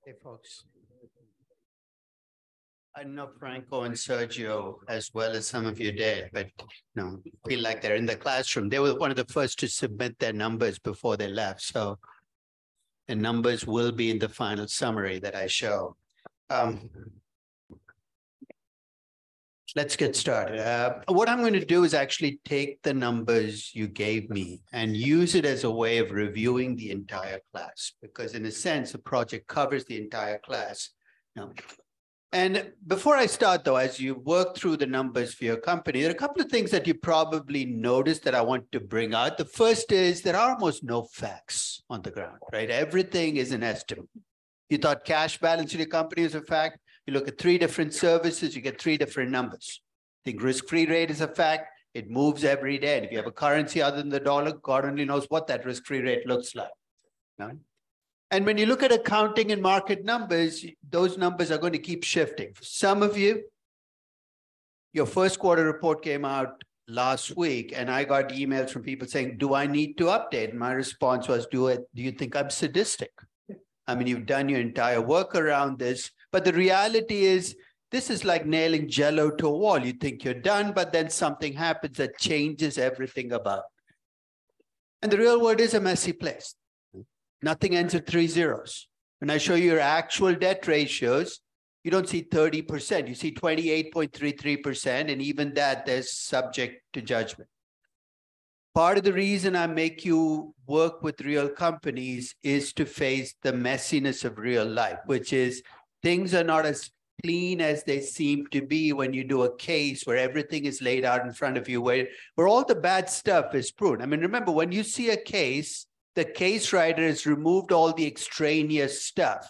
Hey, folks. I know Franco and Sergio, as well as some of you did, but feel like they're in the classroom. They were one of the first to submit their numbers before they left. So the numbers will be in the final summary that I show. Let's get started. What I'm going to do is actually take the numbers you gave me and use it as a way of reviewing the entire class, because in a sense, the project covers the entire class. And before I start, though, as you work through the numbers for your company, there are a couple of things that you probably noticed that I want to bring out. The first is there are almost no facts on the ground, right? Everything is an estimate. You thought cash balance in your company is a fact. You look at 3 different services, you get 3 different numbers. I think risk-free rate is a fact. It moves every day. And if you have a currency other than the dollar, God only knows what that risk-free rate looks like. Right? And when you look at accounting and market numbers, those numbers are going to keep shifting. For some of you, your first quarter report came out last week, and I got emails from people saying, do I need to update? And my response was, do you think I'm sadistic? I mean, you've done your entire work around this, but the reality is this is like nailing Jell-O to a wall. You think you're done, but then something happens that changes everything about it. And the real world is a messy place. Nothing ends with 3 zeros. When I show you your actual debt ratios, you don't see 30%. You see 28.33%, and even that, there's subject to judgment. Part of the reason I make you work with real companies is to face the messiness of real life, which is things are not as clean as they seem to be when you do a case where everything is laid out in front of you, where all the bad stuff is proven. I mean, remember, when you see a case, the case writer has removed all the extraneous stuff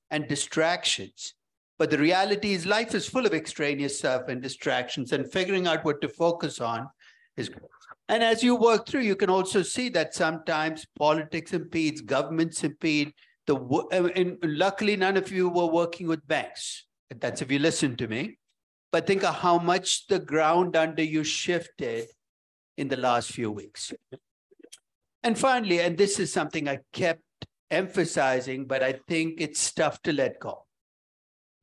and distractions. But the reality is life is full of extraneous stuff and distractions, and figuring out what to focus on is good. And as you work through, you can also see that sometimes politics impedes, governments impede. And luckily, none of you were working with banks. That's if you listen to me. But think of how much the ground under you shifted in the last few weeks. And finally, and this is something I kept emphasizing, but I think it's tough to let go.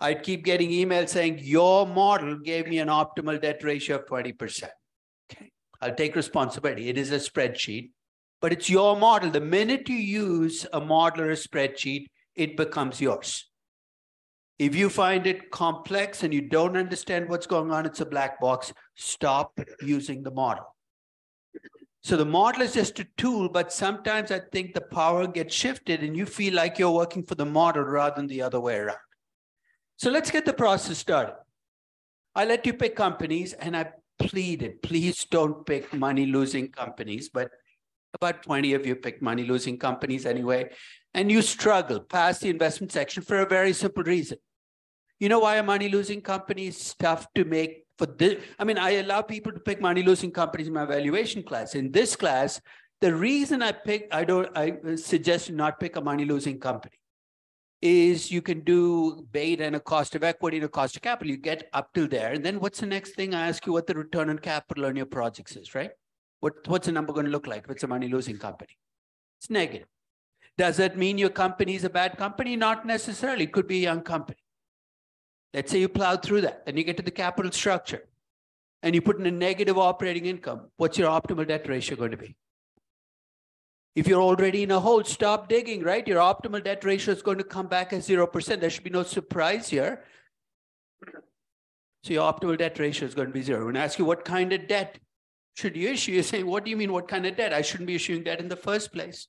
I'd keep getting emails saying, your model gave me an optimal debt ratio of 20%. Okay, I'll take responsibility. It is a spreadsheet, but it's your model. The minute you use a model or a spreadsheet, it becomes yours. If you find it complex and you don't understand what's going on, it's a black box. Stop using the model. So the model is just a tool, but sometimes I think the power gets shifted and you feel like you're working for the model rather than the other way around. So let's get the process started. I let you pick companies, and I pleaded, please don't pick money-losing companies, but about 20 of you picked money-losing companies anyway, and you struggle past the investment section for a very simple reason. You know why a money-losing company is tough to make? For this, I mean, I allow people to pick money-losing companies in my valuation class. In this class, the reason I suggest you not pick a money-losing company is you can do beta and a cost of equity and a cost of capital. You get up till there, and then what's the next thing? I ask you what the return on capital on your projects is, right? What's the number going to look like if it's a money-losing company? It's negative. Does that mean your company is a bad company? Not necessarily. It could be a young company. Let's say you plowed through that, then you get to the capital structure, and you put in a negative operating income. What's your optimal debt ratio going to be? If you're already in a hole, stop digging, right? Your optimal debt ratio is going to come back as 0%. There should be no surprise here. So your optimal debt ratio is going to be 0. When I ask you what kind of debt should you issue, you're saying, what do you mean, what kind of debt? I shouldn't be issuing debt in the first place.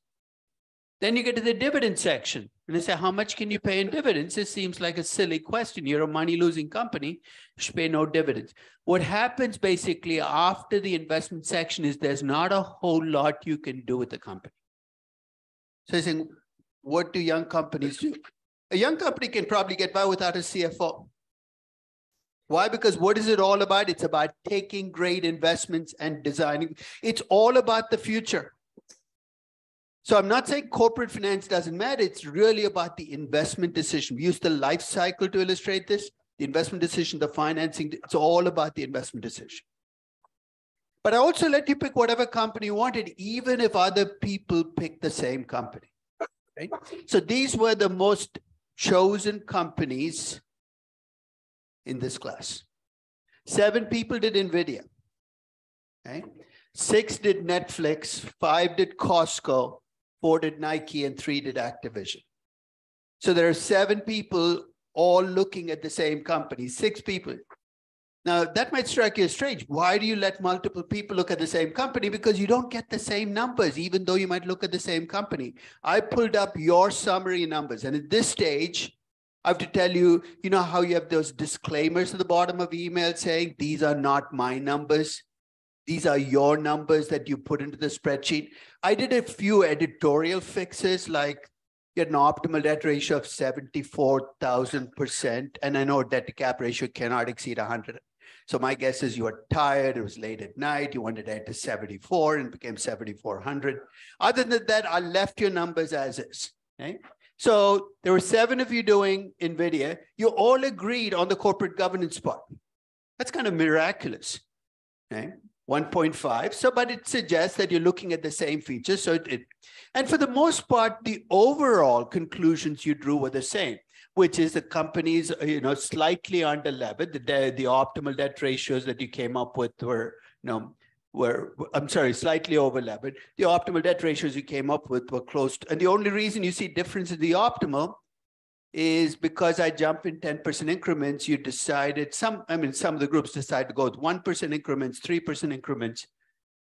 Then you get to the dividend section, and they say, how much can you pay in dividends? This seems like a silly question. You're a money-losing company. You should pay no dividends. What happens basically after the investment section is there's not a whole lot you can do with the company. So you're saying, what do young companies do? A young company can probably get by without a CFO. Why? Because what is it all about? It's about taking great investments and designing. It's all about the future. So I'm not saying corporate finance doesn't matter. It's really about the investment decision. We use the life cycle to illustrate this. The investment decision, the financing, it's all about the investment decision. But I also let you pick whatever company you wanted, even if other people pick the same company. Right? So these were the most chosen companies in this class. 7 people did NVIDIA. Okay? 6 did Netflix, 5 did Costco, 4 did Nike, and 3 did Activision. So there are 7 people all looking at the same company, 6 people. Now, that might strike you as strange. Why do you let multiple people look at the same company? Because you don't get the same numbers, even though you might look at the same company. I pulled up your summary numbers. And at this stage, I have to tell you, you know how you have those disclaimers at the bottom of email saying, these are not my numbers. These are your numbers that you put into the spreadsheet. I did a few editorial fixes, like you had an optimal debt ratio of 74,000%. And I know debt to cap ratio cannot exceed 100. So my guess is you were tired, it was late at night, you wanted to head to 74 and became 7,400. Other than that, I left your numbers as is. Okay? So there were 7 of you doing NVIDIA. You all agreed on the corporate governance part. That's kind of miraculous. Okay? 1.5. So, but it suggests that you're looking at the same features. So and for the most part, the overall conclusions you drew were the same, which is the companies, slightly under levered. The optimal debt ratios that you came up with were, slightly over levered. The optimal debt ratios you came up with were close to, and the only reason you see difference in the optimal is because I jump in 10% increments. You decided some of the groups decided to go with 1% increments, 3% increments.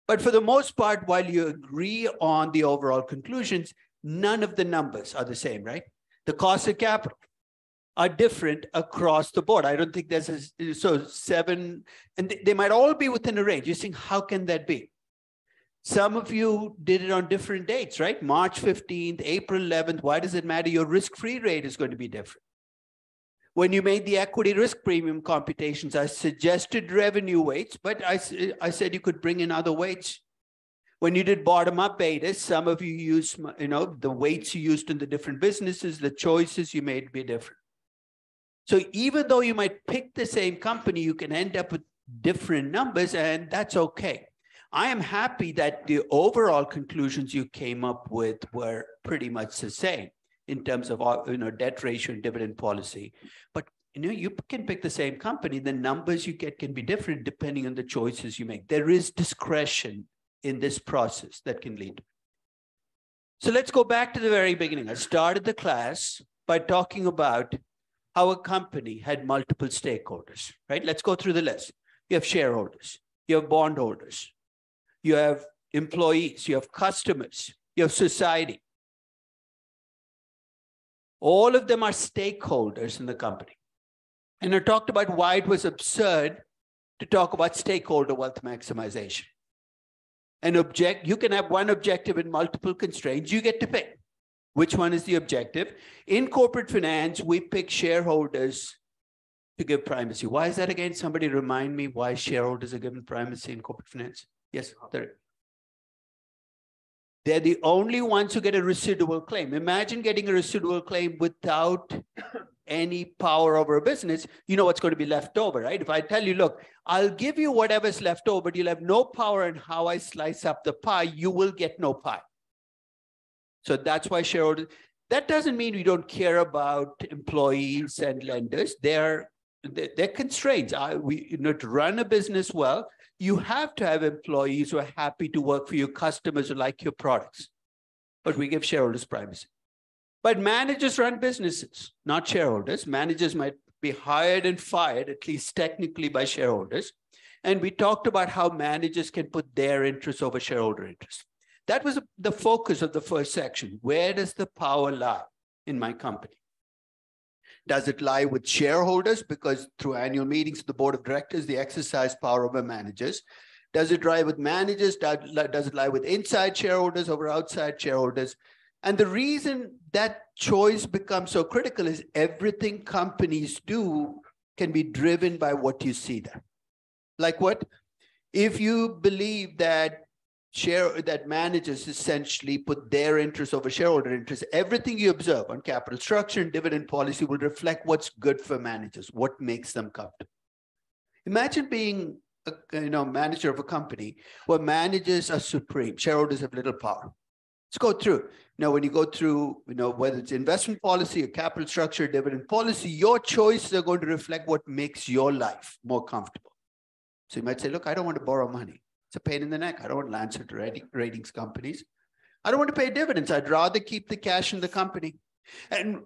But for the most part, while you agree on the overall conclusions, none of the numbers are the same, right? The cost of capital are different across the board. I don't think there's so 7, and they might all be within a range. You're saying, how can that be? Some of you did it on different dates, right? March 15th, April 11th. Why does it matter? Your risk-free rate is going to be different. When you made the equity risk premium computations, I suggested revenue weights, but I said you could bring in other weights. When you did bottom-up betas, some of you used, the weights you used in the different businesses, the choices you made be different. So even though you might pick the same company, you can end up with different numbers, and that's okay. I am happy that the overall conclusions you came up with were pretty much the same in terms of debt ratio and dividend policy. But you can pick the same company, the numbers you get can be different depending on the choices you make. There is discretion in this process that can lead. So let's go back to the very beginning. I started the class by talking about how a company had multiple stakeholders, right? Let's go through the list. You have shareholders, you have bondholders, you have employees, you have customers, you have society. All of them are stakeholders in the company. And I talked about why it was absurd to talk about stakeholder wealth maximization. You can have one objective and multiple constraints. You get to pick which one is the objective. In corporate finance, we pick shareholders to give primacy. Why is that again? Somebody remind me why shareholders are given primacy in corporate finance. Yes, they're the only ones who get a residual claim. Imagine getting a residual claim without any power over a business. You know what's going to be left over, right? If I tell you, look, I'll give you whatever's left over, but you'll have no power in how I slice up the pie, you will get no pie. So that's why shareholders, that doesn't mean we don't care about employees and lenders. They're constraints. To run a business well, you have to have employees who are happy to work for you, customers who like your products. But we give shareholders privacy. But managers run businesses, not shareholders. Managers might be hired and fired, at least technically, by shareholders. And we talked about how managers can put their interests over shareholder interests. That was the focus of the first section. Where does the power lie in my company? Does it lie with shareholders? Because through annual meetings of the board of directors, they exercise power over managers. Does it lie with managers? Does it lie with inside shareholders over outside shareholders? And the reason that choice becomes so critical is everything companies do can be driven by what you see there. Like what? If you believe that managers essentially put their interests over shareholder interests, everything you observe on capital structure and dividend policy will reflect what's good for managers, what makes them comfortable. Imagine being a manager of a company where managers are supreme, shareholders have little power. Let's go through. Now, when you go through, whether it's investment policy or capital structure, dividend policy, your choices are going to reflect what makes your life more comfortable. So you might say, look, I don't want to borrow money. It's a pain in the neck. I don't want to answer to ratings companies. I don't want to pay dividends. I'd rather keep the cash in the company. And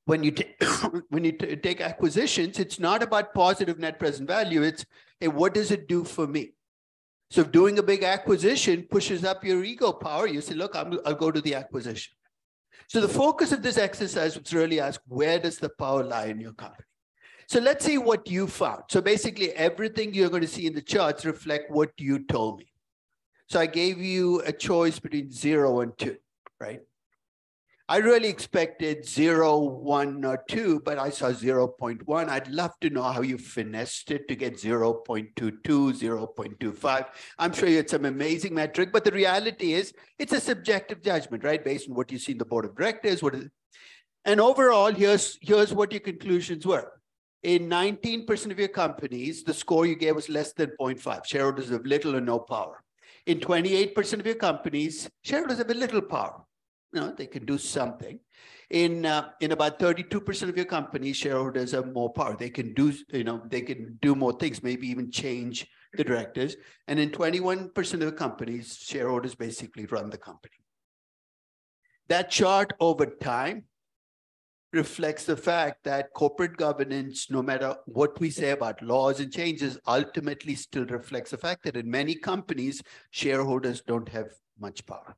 when you take acquisitions, it's not about positive net present value. It's, hey, what does it do for me? So if doing a big acquisition pushes up your ego power, you say, look, I'll go to the acquisition. So the focus of this exercise was really ask, where does the power lie in your company? So let's see what you found. So basically everything you're going to see in the charts reflect what you told me. So I gave you a choice between 0 and 2, right? I really expected 0, 1, or 2, but I saw 0.1. I'd love to know how you finessed it to get 0.22, 0.25. I'm sure you had some amazing metric, but the reality is it's a subjective judgment, right? Based on what you see in the board of directors. And overall, here's what your conclusions were. In 19% of your companies, the score you gave was less than 0.5. Shareholders have little or no power. In 28% of your companies, shareholders have a little power. They can do something. In about 32% of your companies, shareholders have more power. They can do, they can do more things, maybe even change the directors. And in 21% of the companies, shareholders basically run the company. That chart over time reflects the fact that corporate governance, no matter what we say about laws and changes, ultimately still reflects the fact that in many companies, shareholders don't have much power.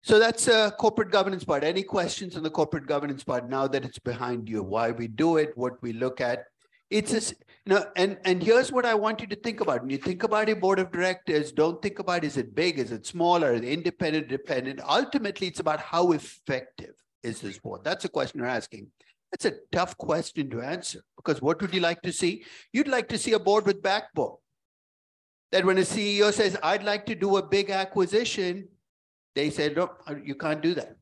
So that's a corporate governance part. Any questions on the corporate governance part now that it's behind you? Why we do it, what we look at. It's and here's what I want you to think about. When you think about a board of directors, don't think about is it big, is it small, or independent, dependent. Ultimately, it's about how effective is this board. That's a question you're asking. That's a tough question to answer because what would you like to see? You'd like to see a board with backbone. That when a CEO says, I'd like to do a big acquisition, they said, no, you can't do that.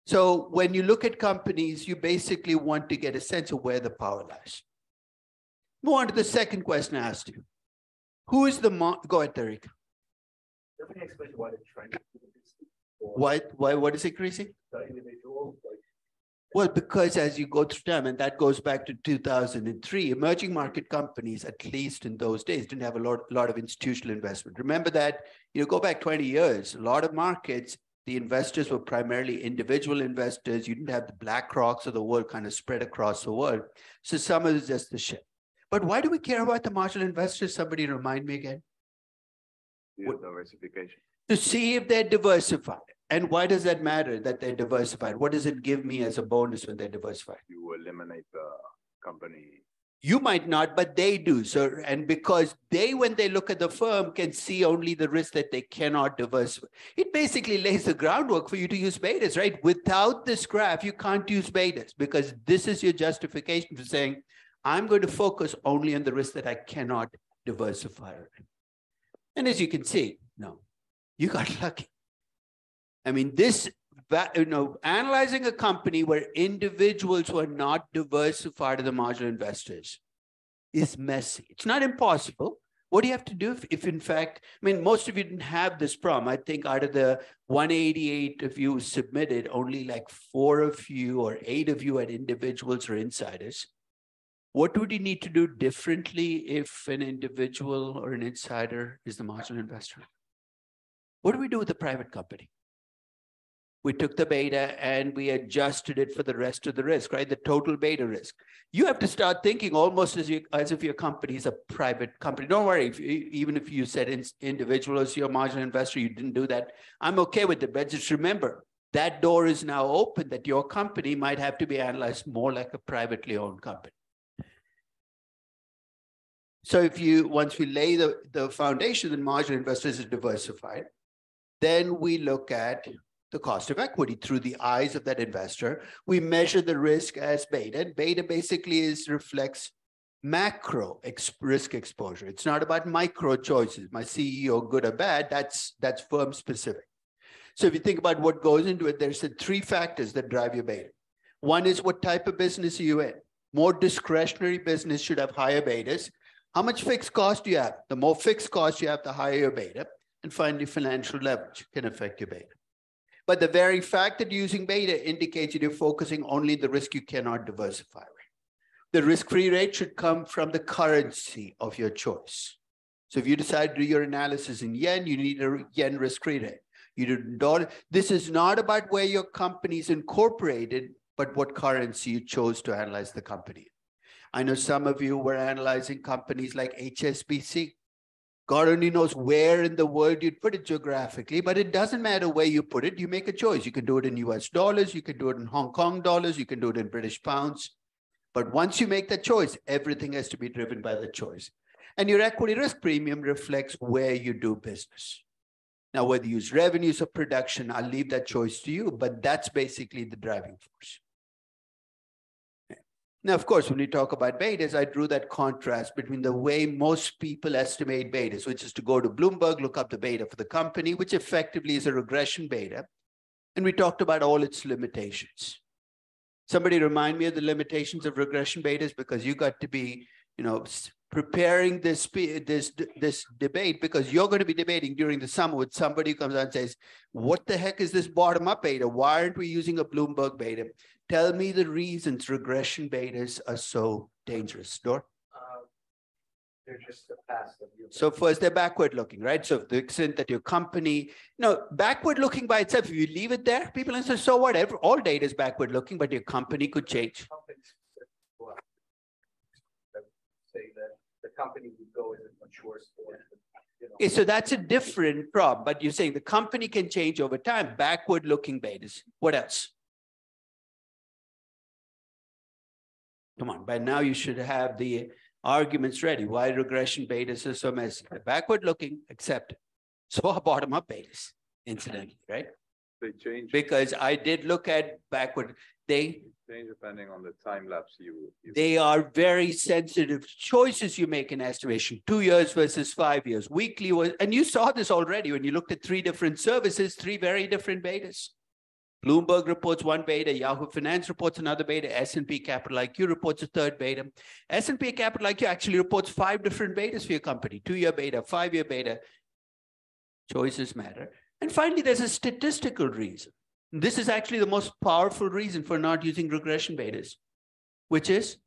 So when you look at companies, you basically want to get a sense of where the power lies. Move on to the second question I asked you. Who is the, go ahead, Tariq. Why, what is increasing? Well, because as you go through time, and that goes back to 2003, emerging market companies, at least in those days, didn't have a lot of institutional investment. Remember that, go back 20 years, a lot of markets, the investors were primarily individual investors. You didn't have the BlackRocks of the world kind of spread across the world. So some of it is just the shift. But why do we care about the marginal investors? Somebody remind me again. Diversification. To see if they're diversified. And why does that matter that they're diversified? What does it give me as a bonus when they're diversified? You eliminate the company. You might not, but they do. So, and because they, when they look at the firm, can see only the risk that they cannot diversify. It basically lays the groundwork for you to use betas, right? Without this graph, you can't use betas because this is your justification for saying, I'm going to focus only on the risk that I cannot diversify. And as you can see, no, you got lucky. I mean, this, analyzing a company where individuals who are not diversified are the marginal investors is messy. It's not impossible. What do you have to do if in fact, I mean, most of you didn't have this problem. I think out of the 188 of you submitted, only like 4 of you or 8 of you had individuals or insiders. What would you need to do differently if an individual or an insider is the marginal investor? What do we do with the private company? We took the beta and we adjusted it for the rest of the risk, right? The total beta risk. You have to start thinking almost as if your company is a private company. Don't worry, even if you said individual as your marginal investor, you didn't do that. I'm okay with it, but just remember, that door is now open that your company might have to be analyzed more like a privately owned company. So if once we lay the foundation that marginal investors are diversified, then we look at the cost of equity through the eyes of that investor. We measure the risk as beta. And beta basically reflects macro risk exposure. It's not about micro choices. My CEO, good or bad, that's firm specific. So if you think about what goes into it, there's 3 factors that drive your beta. One is what type of business are you in? More discretionary business should have higher betas. How much fixed cost do you have? The more fixed cost you have, the higher your beta. And finally, financial leverage can affect your beta. But the very fact that you're using beta indicates that you're focusing only the risk you cannot diversify. The risk-free rate should come from the currency of your choice. So if you decide to do your analysis in yen, you need a yen risk-free rate. You do dollar. This is not about where your company is incorporated, but what currency you chose to analyze the company. I know some of you were analyzing companies like HSBC. God only knows where in the world you'd put it geographically, but it doesn't matter where you put it. You make a choice. You can do it in US dollars. You can do it in Hong Kong dollars. You can do it in British pounds. But once you make that choice, everything has to be driven by the choice. And your equity risk premium reflects where you do business. Now, whether you use revenues or production, I'll leave that choice to you, but that's basically the driving force. Now, of course, when we talk about betas, I drew that contrast between the way most people estimate betas, which is to go to Bloomberg, look up the beta for the company, which effectively is a regression beta. And we talked about all its limitations. Somebody remind me of the limitations of regression betas, because you got to be, preparing this debate, because you're going to be debating during the summer with somebody who comes out and says, what the heck is this bottom-up beta? Why aren't we using a Bloomberg beta? Tell me the reasons regression betas are so dangerous. Dor? They're just the past of you. So first, they're backward-looking, right? So to the extent that your company, backward-looking by itself, if you leave it there, people answer, so what? All data is backward-looking, but your company could change. Say that the company would go as it matures forward. So that's a different problem, but you're saying the company can change over time, backward-looking betas. What else? Come on, by now you should have the arguments ready. Why regression betas are so messy? Backward-looking, accepted. So are bottom-up betas, incidentally, right? They change. Because I did look at backward. They change depending on the time lapse you They are very sensitive choices you make in estimation. 2 years versus 5 years. Weekly was, and you saw this already when you looked at 3 different services, 3 very different betas. Bloomberg reports 1 beta, Yahoo Finance reports another beta, S&P Capital IQ reports a 3rd beta. S&P Capital IQ actually reports 5 different betas for your company, 2-year beta, 5-year beta. Choices matter. And finally, there's a statistical reason. This is actually the most powerful reason for not using regression betas, which is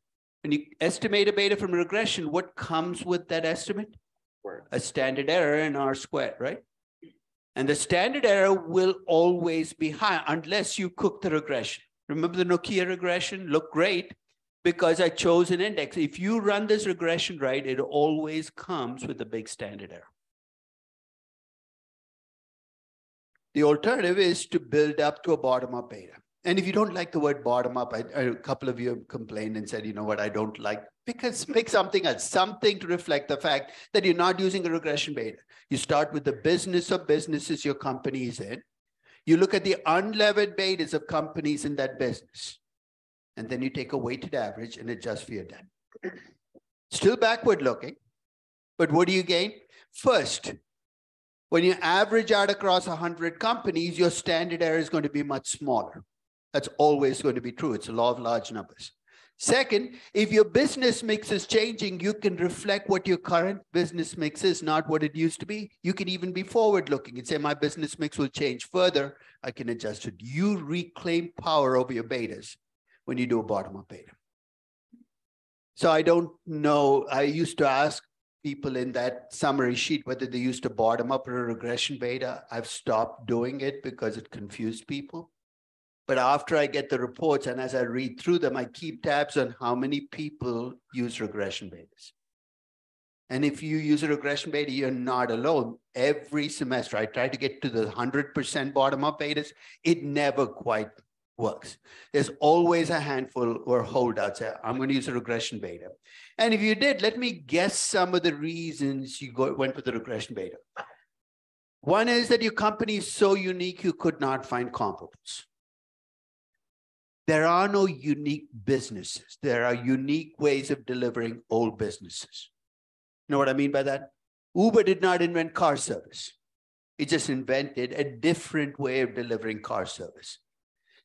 when you estimate a beta from regression, what comes with that estimate? A standard error in R squared, right? And the standard error will always be high unless you cook the regression. Remember the Nokia regression? Looked great because I chose an index. If you run this regression right, it always comes with a big standard error. The alternative is to build up to a bottom-up beta. And if you don't like the word bottom-up, a couple of you have complained and said, you know what, I don't like, because pick something else, something to reflect the fact that you're not using a regression beta. You start with the business of businesses your company is in. You look at the unlevered betas of companies in that business. And then you take a weighted average and adjust for your debt. Still backward looking, but what do you gain? First, when you average out across 100 companies, your standard error is going to be much smaller. That's always going to be true. It's a law of large numbers. Second, if your business mix is changing, you can reflect what your current business mix is, not what it used to be. You can even be forward-looking and say, my business mix will change further. I can adjust it. You reclaim power over your betas when you do a bottom-up beta. So I don't know. I used to ask people in that summary sheet whether they used a bottom-up or a regression beta. I've stopped doing it because it confused people. But after I get the reports and as I read through them, I keep tabs on how many people use regression betas. And if you use a regression beta, you're not alone. Every semester, I try to get to the 100% bottom-up betas. It never quite works. There's always a handful or holdouts. I'm going to use a regression beta. And if you did, let me guess some of the reasons you went with the regression beta. One is that your company is so unique, you could not find comparables. There are no unique businesses. There are unique ways of delivering old businesses. You know what I mean by that? Uber did not invent car service. It just invented a different way of delivering car service.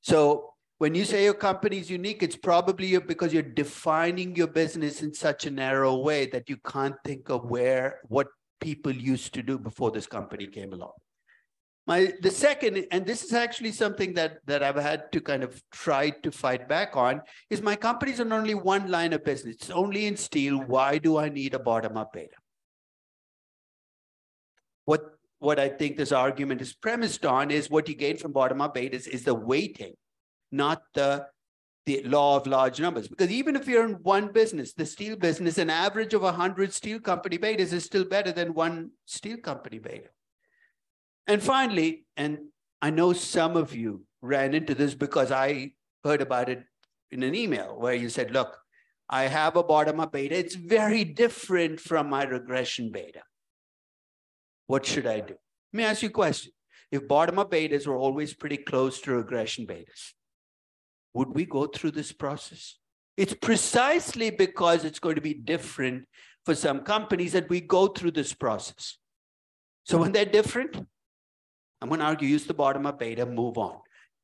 So when you say your company is unique, it's probably because you're defining your business in such a narrow way that you can't think of what people used to do before this company came along. The second, and this is actually something that I've had to kind of try to fight back on, is my company's on only one line of business. It's only in steel. Why do I need a bottom-up beta? What I think this argument is premised on is what you gain from bottom-up betas is the weighting, not the law of large numbers. Because even if you're in one business, the steel business, an average of 100 steel company betas is still better than one steel company beta. And finally, and I know some of you ran into this because I heard about it in an email where you said, look, I have a bottom-up beta. It's very different from my regression beta. What should I do? Let me ask you a question. If bottom-up betas were always pretty close to regression betas, would we go through this process? It's precisely because it's going to be different for some companies that we go through this process. So when they're different, I'm going to argue, use the bottom-up beta, move on.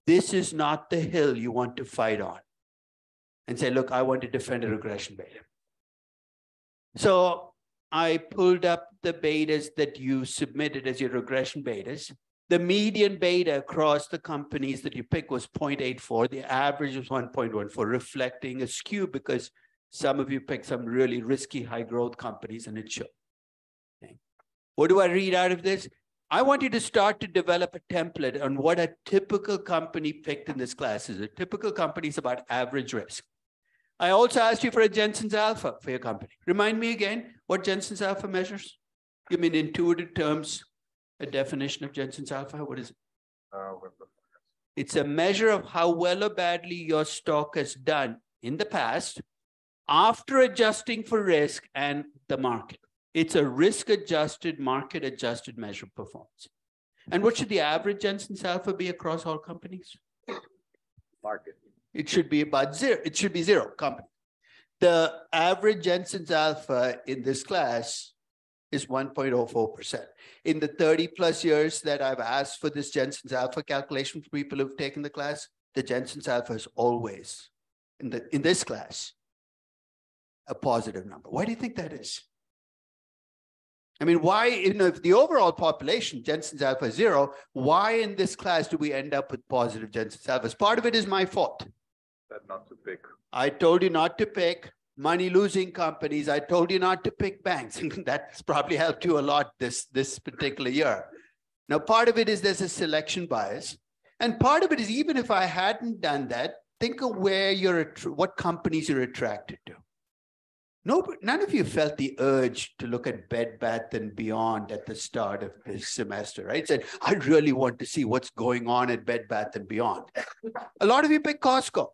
This is not the hill you want to fight on and say, look, I want to defend a regression beta. So I pulled up the betas that you submitted as your regression betas. The median beta across the companies that you picked was 0.84. The average was 1.14, reflecting a skew because some of you picked some really risky high growth companies and it showed. Okay. What do I read out of this? I want you to start to develop a template on what a typical company picked in this class is. A typical company is about average risk. I also asked you for a Jensen's Alpha for your company. Remind me again what Jensen's Alpha measures. Give me in intuitive terms a definition of Jensen's Alpha. What is it? It's a measure of how well or badly your stock has done in the past after adjusting for risk and the market. It's a risk-adjusted, market-adjusted measure of performance. And what should the average Jensen's Alpha be across all companies? Market. It should be about zero. It should be zero company. The average Jensen's Alpha in this class is 1.04%. In the 30 plus years that I've asked for this Jensen's Alpha calculation for people who've taken the class, the Jensen's Alpha is always, in this class, a positive number. Why do you think that is? I mean, why, if the overall population, Jensen's Alpha is zero, why in this class do we end up with positive Jensen's Alphas? Part of it is my fault. That not to pick. I told you not to pick money-losing companies. I told you not to pick banks. That's probably helped you a lot this particular year. Now, part of it is there's a selection bias. And part of it is even if I hadn't done that, think of where what companies you're attracted to. None of you felt the urge to look at Bed Bath & Beyond at the start of this semester, right? Said, I really want to see what's going on at Bed Bath & Beyond. A lot of you picked Costco.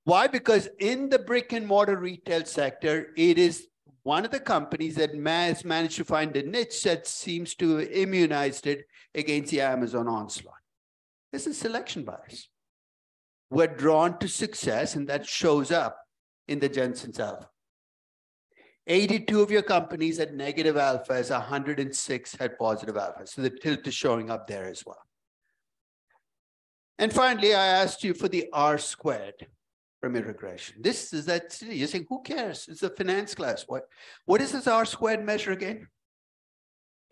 Why? Because in the brick and mortar retail sector, it is one of the companies that has managed to find a niche that seems to have immunized it against the Amazon onslaught. This is selection bias. We're drawn to success, and that shows up in the Jensen's Alpha. 82 of your companies had negative alpha, as 106 had positive alpha. So the tilt is showing up there as well. And finally, I asked you for the R squared from your regression. This is that, you're saying, who cares? It's a finance class. What is this R squared measure again?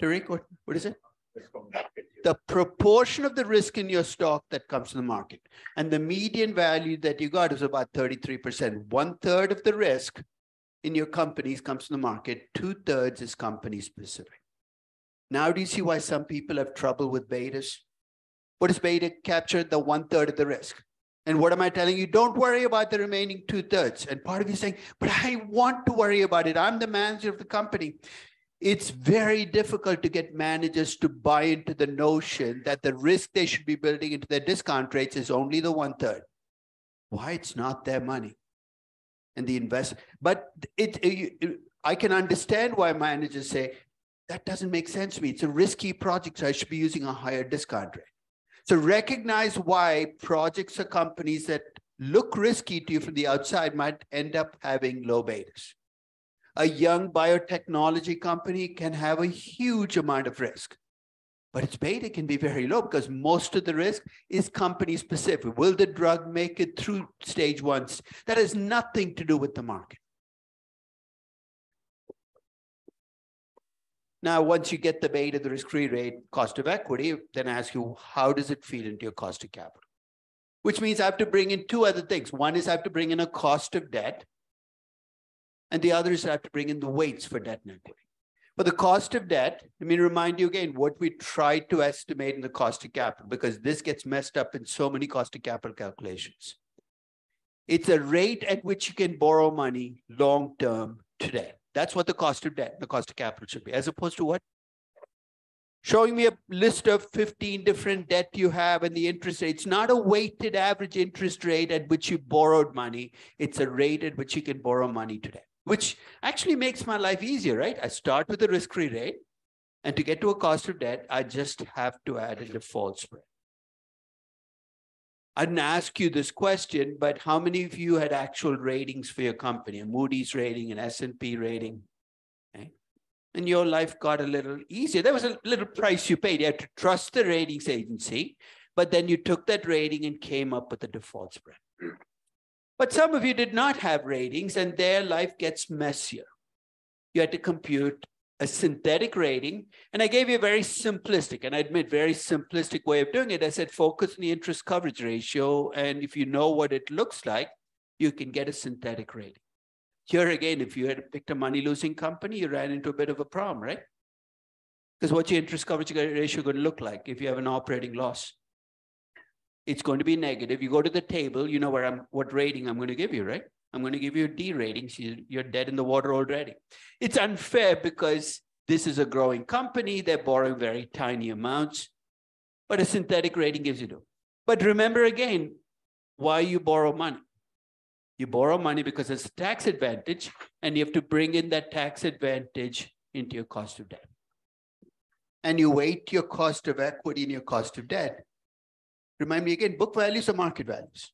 Tariq, what is it? The proportion of the risk in your stock that comes to the market. And the median value that you got is about 33%. 1/3 of the risk in your companies comes to the market, 2/3 is company specific. Now, do you see why some people have trouble with betas? What does beta capture? The 1/3 of the risk. And what am I telling you? Don't worry about the remaining 2/3. And part of you is saying, but I want to worry about it. I'm the manager of the company. It's very difficult to get managers to buy into the notion that the risk they should be building into their discount rates is only the 1/3. Why? It's not their money. And the invest, but I can understand why managers say, that doesn't make sense to me. It's a risky project, so I should be using a higher discount rate. So recognize why projects or companies that look risky to you from the outside might end up having low betas. A young biotechnology company can have a huge amount of risk, but its beta can be very low because most of the risk is company specific. Will the drug make it through stage 1? That has nothing to do with the market. Now, once you get the beta, the risk-free rate, cost of equity, then I ask you, how does it feed into your cost of capital? Which means I have to bring in two other things. One is I have to bring in a cost of debt, and the other is I have to bring in the weights for debt and equity. But the cost of debt, let me remind you again what we tried to estimate in the cost of capital, because this gets messed up in so many cost of capital calculations. It's a rate at which you can borrow money long-term today. That's what the cost of debt, the cost of capital should be, as opposed to what? Showing me a list of 15 different debt you have and the interest rate. It's not a weighted average interest rate at which you borrowed money. It's a rate at which you can borrow money today, which actually makes my life easier, right? I start with a risk-free rate, and to get to a cost of debt, I just have to add a default spread. I didn't ask you this question, but how many of you had actual ratings for your company, a Moody's rating, an S&P rating? Okay. And your life got a little easier. There was a little price you paid. You had to trust the ratings agency, but then you took that rating and came up with a default spread. But some of you did not have ratings, and their life gets messier. You had to compute a synthetic rating, and I gave you a very simplistic, and I admit very simplistic way of doing it. I said, focus on the interest coverage ratio, and if you know what it looks like, you can get a synthetic rating. Here again, if you had picked a money-losing company, you ran into a bit of a problem, right? Because what's your interest coverage ratio going to look like if you have an operating loss? It's going to be negative. You go to the table, you know what rating I'm going to give you, right? I'm going to give you a D rating. So you're dead in the water already. It's unfair because this is a growing company. They're borrowing very tiny amounts, but a synthetic rating gives you two. But remember again, why you borrow money. You borrow money because it's a tax advantage, and you have to bring in that tax advantage into your cost of debt. And you weight your cost of equity and your cost of debt. Remind me again, book values or market values?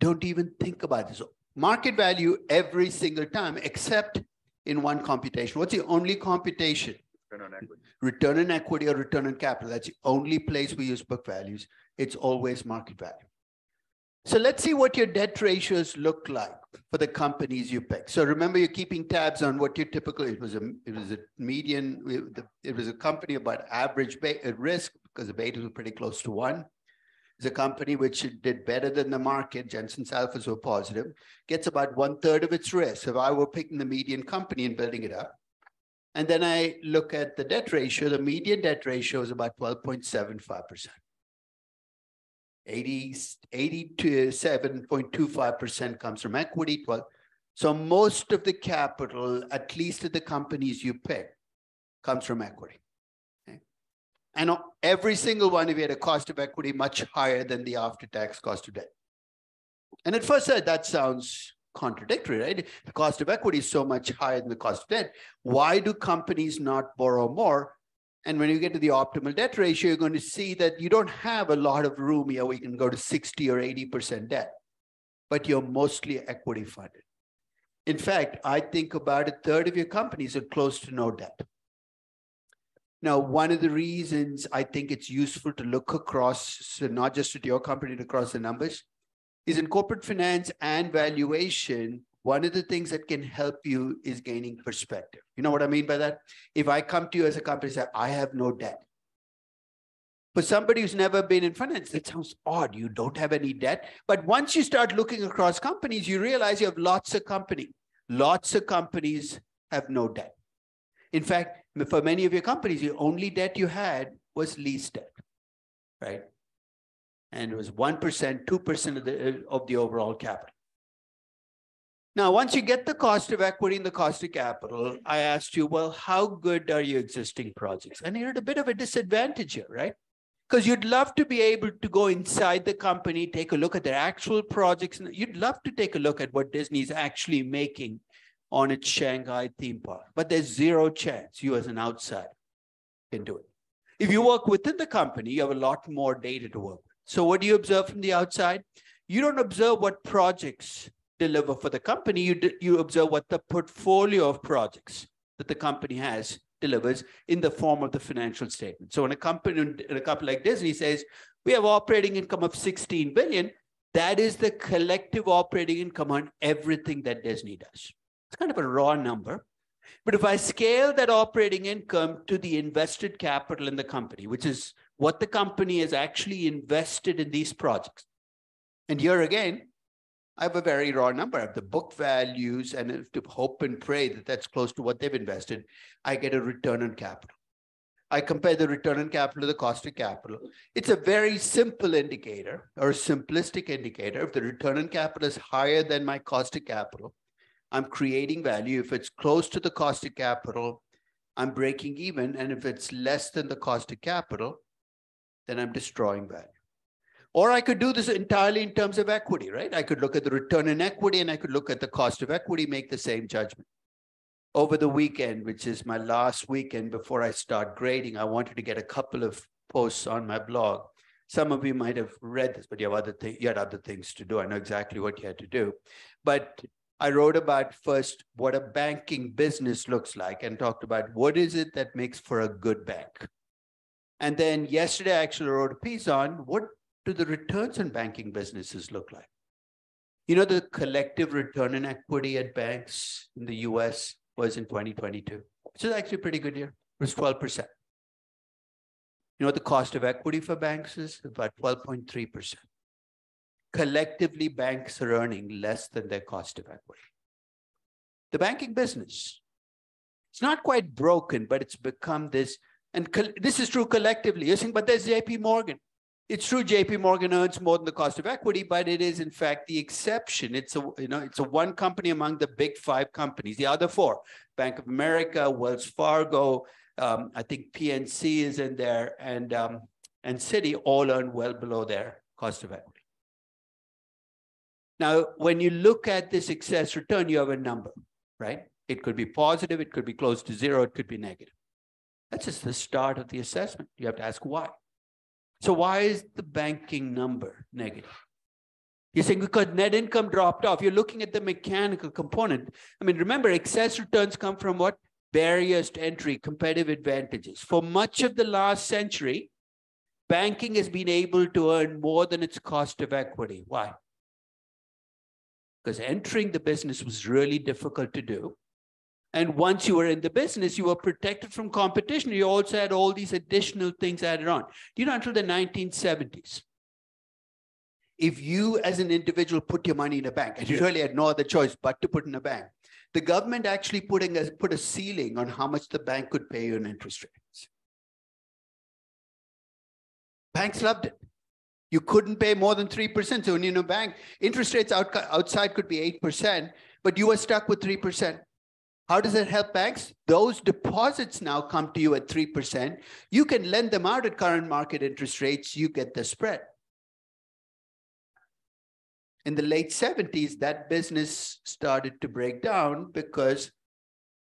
Don't even think about this. Market value every single time, except in one computation. What's the only computation? Return on equity. Return on equity or return on capital. That's the only place we use book values. It's always market value. So let's see what your debt ratios look like for the companies you pick. So remember, you're keeping tabs on what your typical, it was a median, it was a company about average risk because the beta was pretty close to 1. It's a company which did better than the market. Jensen's alphas were positive, gets about 1/3 of its risk. So if I were picking the median company and building it up, and then I look at the debt ratio, the median debt ratio is about 12.75%. 87.25% comes from equity. So most of the capital, at least at the companies you pick, comes from equity. Okay? And every single one of you had a cost of equity much higher than the after-tax cost of debt. And at first sight, that sounds contradictory, right? The cost of equity is so much higher than the cost of debt. Why do companies not borrow more? And when you get to the optimal debt ratio, you're going to see that you don't have a lot of room here where you can go to 60 or 80% debt, but you're mostly equity funded. In fact, I think about 1/3 of your companies are close to no debt. Now, one of the reasons I think it's useful to look across, so not just at your company, but across the numbers, is in corporate finance and valuation, one of the things that can help you is gaining perspective. You know what I mean by that? If I come to you as a company and say, I have no debt. For somebody who's never been in finance, that sounds odd. You don't have any debt. But once you start looking across companies, you realize you have lots of companies. Lots of companies have no debt. In fact, for many of your companies, the only debt you had was lease debt, right? And it was 1%, 2% of the overall capital. Now, once you get the cost of equity and the cost of capital, I asked you, well, how good are your existing projects? And you're at a bit of a disadvantage here, right? Because you'd love to be able to go inside the company, take a look at their actual projects. And you'd love to take a look at what Disney's actually making on its Shanghai theme park. But there's zero chance you as an outsider can do it. If you work within the company, you have a lot more data to work with. So what do you observe from the outside? You don't observe what projects deliver for the company. You observe what the portfolio of projects that the company has delivers in the form of the financial statement. So when a company like Disney says, we have operating income of 16 billion, that is the collective operating income on everything that Disney does. It's kind of a raw number, But if I scale that operating income to the invested capital in the company, which is what the company has actually invested in these projects. And here again, I have a very raw number. I have the book values, and if to hope and pray that that's close to what they've invested, I get a return on capital. I compare the return on capital to the cost of capital. It's a very simple indicator or a simplistic indicator. If the return on capital is higher than my cost of capital, I'm creating value. If it's close to the cost of capital, I'm breaking even. And if it's less than the cost of capital, then I'm destroying value. Or I could do this entirely in terms of equity, right? I could look at the return on equity and I could look at the cost of equity, make the same judgment. Over the weekend, which is my last weekend before I start grading, I wanted to get a couple of posts on my blog. Some of you might have read this, but you had other things to do. I know exactly what you had to do. But I wrote about first what a banking business looks like and talked about what is it that makes for a good bank. And then yesterday, I actually wrote a piece on what do the returns on banking businesses look like. You know, the collective return on equity at banks in the US was in 2022, which is actually a pretty good year. It was 12%. You know what the cost of equity for banks is? About 12.3%. Collectively, banks are earning less than their cost of equity. The banking business, it's not quite broken, but it's become this, and this is true collectively. You're saying, but there's JP Morgan. It's true JP Morgan earns more than the cost of equity, but it is in fact the exception. It's a one company among the big five companies. The other four, Bank of America, Wells Fargo, I think PNC is in there, and Citi all earn well below their cost of equity. Now, when you look at this excess return, you have a number, right? It could be positive, it could be close to zero, it could be negative. That's just the start of the assessment. You have to ask why. So why is the banking number negative? You're saying because net income dropped off. You're looking at the mechanical component. I mean, remember, excess returns come from what? Barriers to entry, competitive advantages. For much of the last century, banking has been able to earn more than its cost of equity. Why? Because entering the business was really difficult to do. And once you were in the business, you were protected from competition. You also had all these additional things added on. You know, until the 1970s, if you as an individual put your money in a bank, and you really had no other choice but to put in a bank, the government actually put a ceiling on how much the bank could pay you in interest rates. Banks loved it. You couldn't pay more than 3%. So when you're in a bank, interest rates outside could be 8%, but you were stuck with 3%. How does it help banks? Those deposits now come to you at 3%. You can lend them out at current market interest rates. You get the spread. In the late 70s, that business started to break down because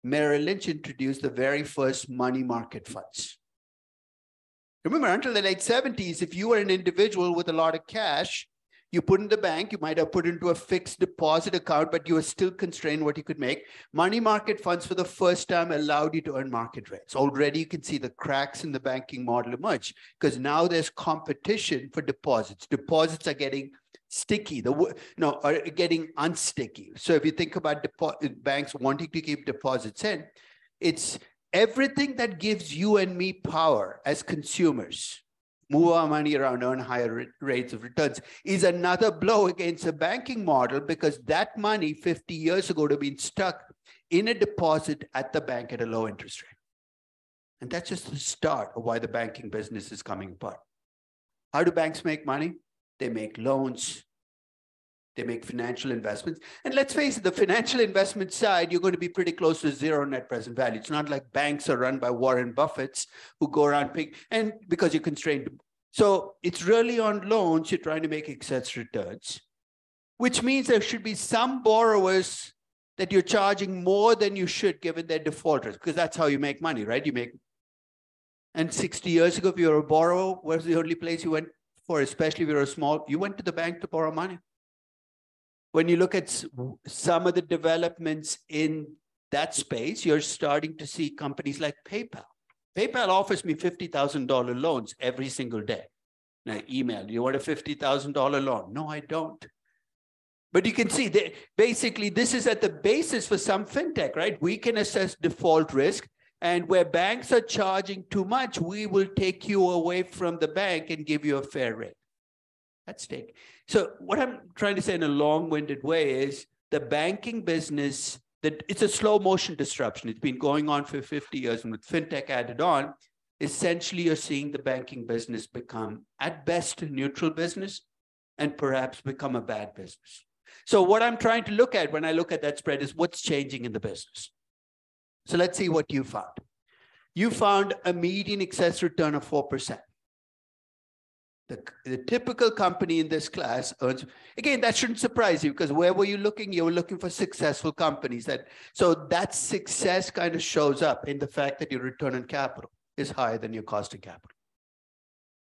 Merrill Lynch introduced the very first money market funds. Remember, until the late 70s, if you were an individual with a lot of cash, you put in the bank, you might have put into a fixed deposit account, but you were still constrained what you could make. Money market funds for the first time allowed you to earn market rates. Already you can see the cracks in the banking model emerge because now there's competition for deposits. Deposits are getting sticky, are getting unsticky. So if you think about banks wanting to keep deposits in, it's everything that gives you and me power as consumers, move our money around, earn higher rates of returns, is another blow against the banking model because that money 50 years ago would have been stuck in a deposit at the bank at a low interest rate. And that's just the start of why the banking business is coming apart. How do banks make money? They make loans. They make financial investments. And let's face it, the financial investment side, you're going to be pretty close to zero net present value. It's not like banks are run by Warren Buffetts who go around picking, and because you're constrained. So it's really on loans, you're trying to make excess returns, which means there should be some borrowers that you're charging more than you should given their default risk, because that's how you make money, right? And 60 years ago, if you were a borrower, where's the only place you went for, especially if you were small, you went to the bank to borrow money. When you look at some of the developments in that space, you're starting to see companies like PayPal. PayPal offers me $50,000 loans every single day. And I email, you want a $50,000 loan? No, I don't. But you can see that basically this is at the basis for some fintech, right? We can assess default risk, and where banks are charging too much, we will take you away from the bank and give you a fair rate. That's stake. So what I'm trying to say in a long-winded way is the banking business, that it's a slow motion disruption. It's been going on for 50 years, and with fintech added on, essentially you're seeing the banking business become at best a neutral business and perhaps become a bad business. So what I'm trying to look at when I look at that spread is what's changing in the business. So let's see what you found. You found a median excess return of 4%. The typical company in this class earns, again, that shouldn't surprise you, because where were you looking? You were looking for successful companies. So that success kind of shows up in the fact that your return on capital is higher than your cost of capital.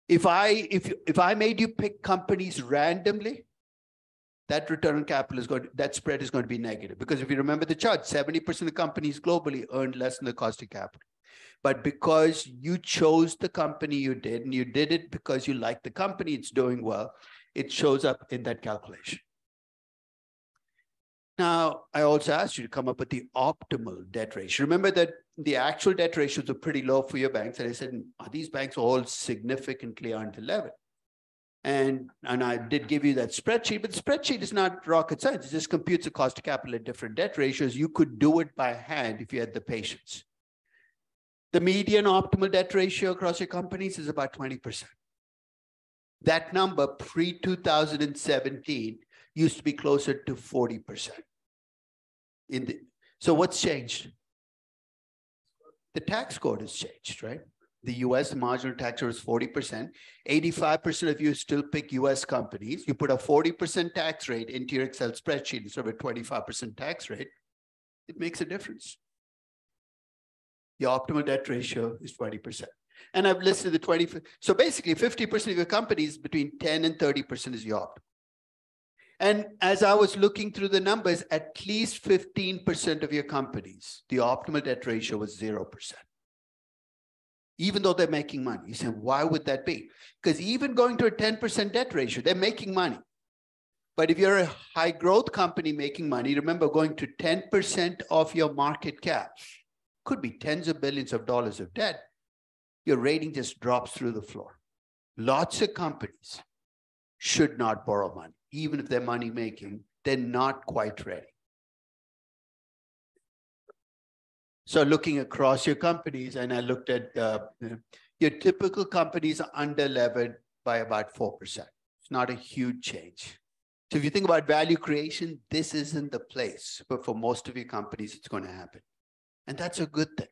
If I made you pick companies randomly, that return on capital is that spread is going to be negative. Because if you remember the chart, 70% of companies globally earned less than the cost of capital. But because you chose the company you did, and you did it because you like the company, it's doing well, it shows up in that calculation. Now, I also asked you to come up with the optimal debt ratio. Remember that the actual debt ratios are pretty low for your banks. And I said, are these banks all significantly under-levered? And I did give you that spreadsheet, but the spreadsheet is not rocket science. It just computes the cost of capital at different debt ratios. You could do it by hand if you had the patience. The median optimal debt ratio across your companies is about 20%. That number pre-2017 used to be closer to 40%. So what's changed? The tax code has changed, right? The US marginal tax rate is 40%. 85% of you still pick US companies. You put a 40% tax rate into your Excel spreadsheet instead of a 25% tax rate. It makes a difference. The optimal debt ratio is 20%. And I've listed the 20. So basically 50% of your companies between 10 and 30% is your optimal. And as I was looking through the numbers, at least 15% of your companies, the optimal debt ratio was 0%. Even though they're making money. You say, why would that be? Because even going to a 10% debt ratio, they're making money. But if you're a high growth company making money, remember going to 10% of your market cap, could be tens of billions of dollars of debt, your rating just drops through the floor. Lots of companies should not borrow money. Even if they're money making, they're not quite ready. So looking across your companies, and I looked at your typical companies are under-levered by about 4%. It's not a huge change. So if you think about value creation, this isn't the place, but for most of your companies, it's going to happen. And that's a good thing.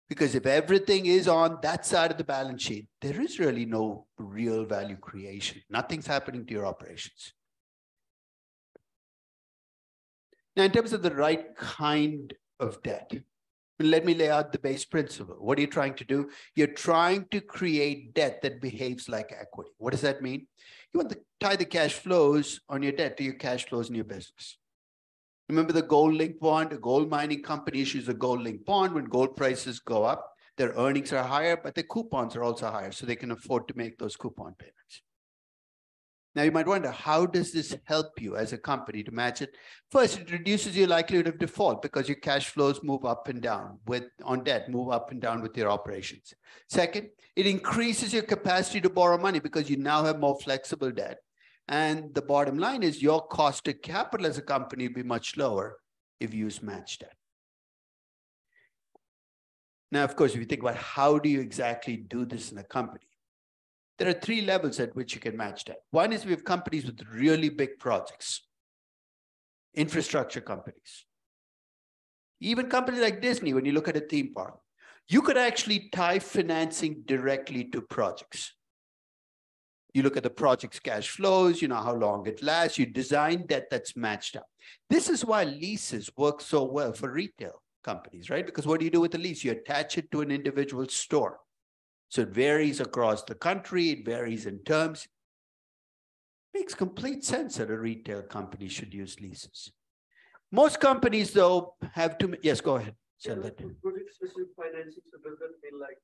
Because if everything is on that side of the balance sheet, there is really no real value creation. Nothing's happening to your operations. Now, in terms of the right kind of debt, let me lay out the base principle. What are you trying to do? You're trying to create debt that behaves like equity. What does that mean? You want to tie the cash flows on your debt to your cash flows in your business. Remember the gold-linked bond? A gold mining company issues a gold-linked bond. When gold prices go up, their earnings are higher, but their coupons are also higher, so they can afford to make those coupon payments. Now, you might wonder, how does this help you as a company to match it? First, it reduces your likelihood of default because your cash flows move up and down on debt, move up and down with your operations. Second, it increases your capacity to borrow money because you now have more flexible debt. And the bottom line is your cost of capital as a company will be much lower if you use match debt. Now, of course, if you think about how do you exactly do this in a company, there are three levels at which you can match debt. One is we have companies with really big projects, infrastructure companies. Even companies like Disney, when you look at a theme park, you could actually tie financing directly to projects. You look at the project's cash flows, you know how long it lasts, you design debt that's matched up. This is why leases work so well for retail companies, right? Because what do you do with the lease? You attach it to an individual store. So it varies across the country, it varies in terms. It makes complete sense that a retail company should use leases. Most companies, though, have to, yes, go ahead. Project-specific financing, so does that mean like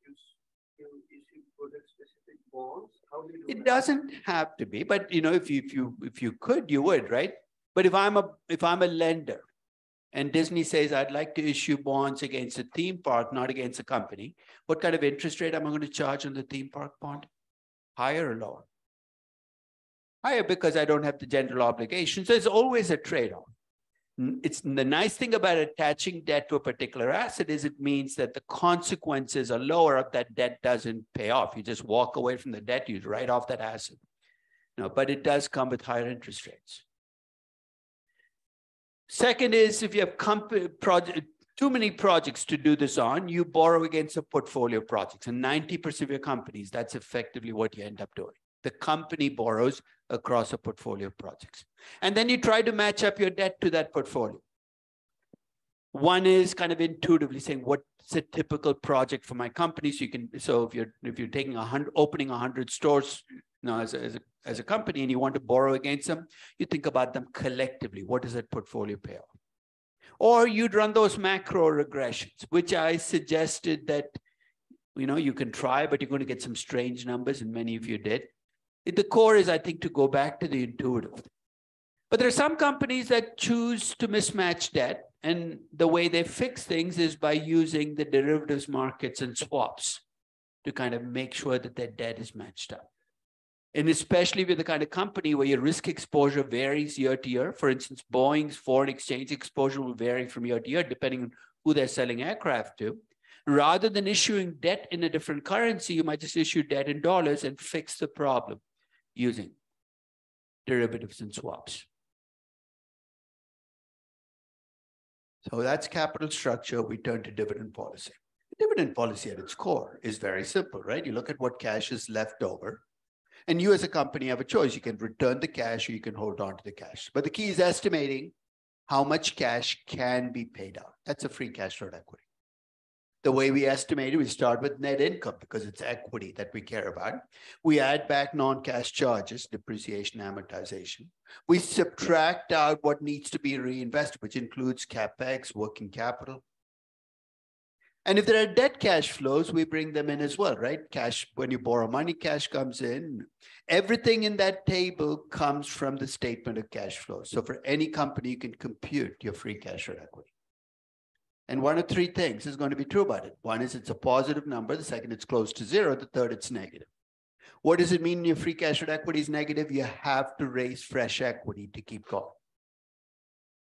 you issue project-specific bonds? How do you do It that? doesn't have to be, but you know, if you could, you would, right? But if I'm a lender and Disney says, I'd like to issue bonds against a theme park, not against a company, what kind of interest rate am I going to charge on the theme park bond? Higher or lower? Higher, because I don't have the general obligation. So it's always a trade-off. It's the nice thing about attaching debt to a particular asset is it means that the consequences are lower if that debt doesn't pay off. You just walk away from the debt, you write off that asset. No, but it does come with higher interest rates. Second is if you have too many projects to do this on, you borrow against a portfolio of projects. And 90% of your companies, that's effectively what you end up doing. The company borrows across a portfolio of projects. And then you try to match up your debt to that portfolio. One is kind of intuitively saying, what's a typical project for my company? So if you're taking opening 100 stores as a company and you want to borrow against them, you think about them collectively. What does that portfolio pay off? Or you'd run those macro regressions, which I suggested that you can try, but you're going to get some strange numbers, and many of you did. The core is, I think, to go back to the intuitive. But there are some companies that choose to mismatch debt, and the way they fix things is by using the derivatives markets and swaps to kind of make sure that their debt is matched up. And especially with the kind of company where your risk exposure varies year to year. For instance, Boeing's foreign exchange exposure will vary from year to year, depending on who they're selling aircraft to. Rather than issuing debt in a different currency, you might just issue debt in dollars and fix the problem using derivatives and swaps. So that's capital structure. We turn to dividend policy. Dividend policy at its core is very simple, right? You look at what cash is left over. And you as a company have a choice. You can return the cash or you can hold on to the cash. But the key is estimating how much cash can be paid out. That's a free cash flow equity. The way we estimate it, we start with net income because it's equity that we care about. We add back non-cash charges, depreciation, amortization. We subtract out what needs to be reinvested, which includes CapEx, working capital. And if there are debt cash flows, we bring them in as well, right? Cash, when you borrow money, cash comes in. Everything in that table comes from the statement of cash flows. So for any company, you can compute your free cash flow equity. And one of three things is going to be true about it. One is it's a positive number. The second, it's close to zero. The third, it's negative. What does it mean when your free cash flow equity is negative? You have to raise fresh equity to keep going.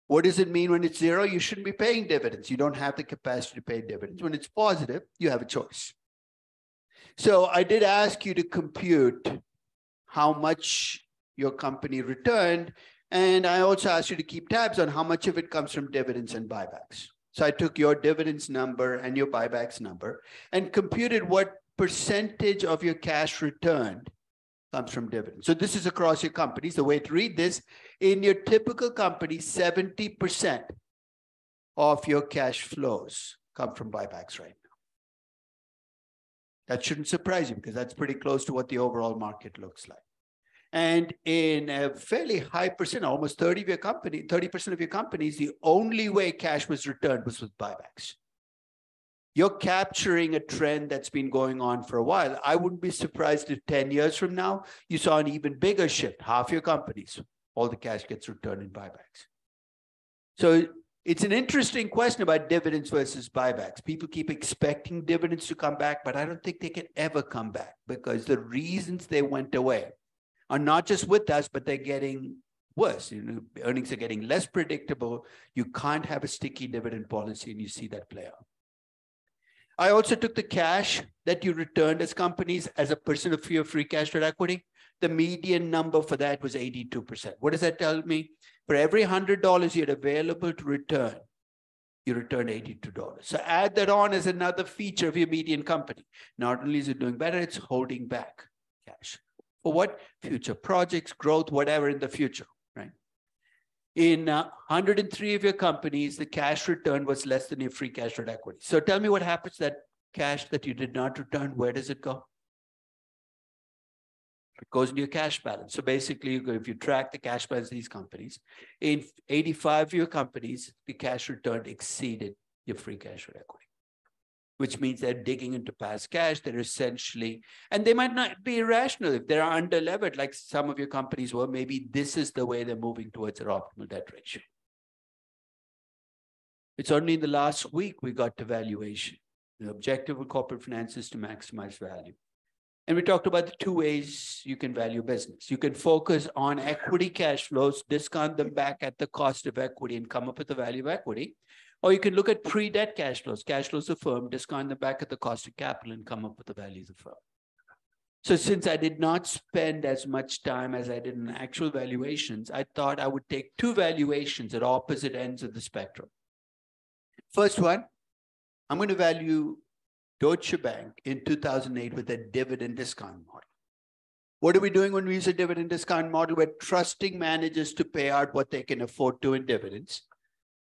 What does it mean when it's zero? You shouldn't be paying dividends. You don't have the capacity to pay dividends. When it's positive, you have a choice. So I did ask you to compute how much your company returned. And I also asked you to keep tabs on how much of it comes from dividends and buybacks. So I took your dividends number and your buybacks number and computed what percentage of your cash returned comes from dividends. So this is across your companies. The way to read this, in your typical company, 70% of your cash flows come from buybacks right now. That shouldn't surprise you because that's pretty close to what the overall market looks like. And in a fairly high percent, almost 30% of your companies, the only way cash was returned was with buybacks. You're capturing a trend that's been going on for a while. I wouldn't be surprised if 10 years from now, you saw an even bigger shift. Half your companies, all the cash gets returned in buybacks. So it's an interesting question about dividends versus buybacks. People keep expecting dividends to come back, but I don't think they can ever come back because the reasons they went away are not just with us, but they're getting worse. Earnings are getting less predictable. You can't have a sticky dividend policy, and you see that play out. I also took the cash that you returned as companies as a percent of your free cash flow equity. The median number for that was 82%. What does that tell me? For every $100 you had available to return, you returned $82. So add that on as another feature of your median company. Not only is it doing better, it's holding back cash. For what? Future projects, growth, whatever in the future, right? In 103 of your companies, the cash return was less than your free cash flow equity. So tell me what happens to that cash that you did not return. Where does it go? It goes into your cash balance. So basically, if you track the cash balance of these companies, in 85 of your companies, the cash returned exceeded your free cash flow equity. which means they're digging into past cash. They're essentially, and they might not be irrational. If they're under-levered, like some of your companies were, maybe this is the way they're moving towards their optimal debt ratio. It's only in the last week we got to valuation. The objective of corporate finance is to maximize value. And we talked about the two ways you can value business. You can focus on equity cash flows, discount them back at the cost of equity and come up with the value of equity. Or you can look at pre-debt cash flows of the firm, discount them back at the cost of capital and come up with the value of the firm. So since I did not spend as much time as I did in actual valuations, I thought I would take two valuations at opposite ends of the spectrum. First one, I'm going to value Deutsche Bank in 2008 with a dividend discount model. What are we doing when we use a dividend discount model? We're trusting managers to pay out what they can afford to in dividends.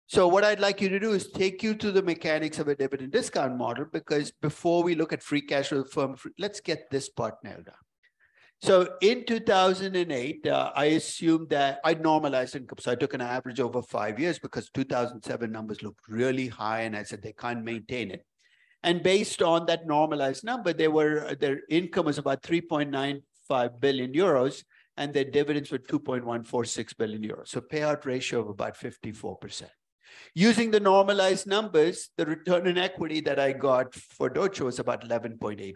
So what I'd like you to do is take you through the mechanics of a dividend discount model, because before we look at free cash flow of the firm, let's get this part nailed down. So in 2008, I assumed that I'd normalized income. So I took an average over 5 years because 2007 numbers looked really high and I said they can't maintain it. And based on that normalized number, their income was about 3.95 billion euros and their dividends were 2.146 billion euros. So payout ratio of about 54%. Using the normalized numbers, the return on equity that I got for Deutsche was about 11.81%.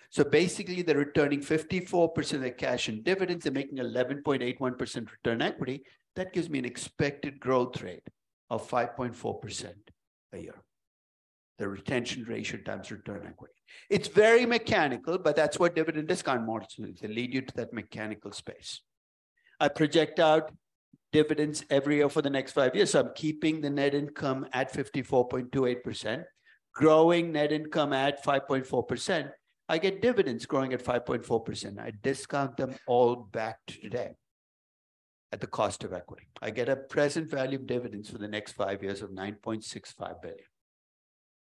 So basically, they're returning 54% of their cash in dividends. They're making 11.81% return equity. That gives me an expected growth rate of 5.4% a year. The retention ratio times return equity. It's very mechanical, but that's what dividend discount models do. They lead you to that mechanical space. I project out dividends every year for the next 5 years. So I'm keeping the net income at 54.28%, growing net income at 5.4%. I get dividends growing at 5.4%. I discount them all back to today at the cost of equity. I get a present value of dividends for the next 5 years of 9.65 billion.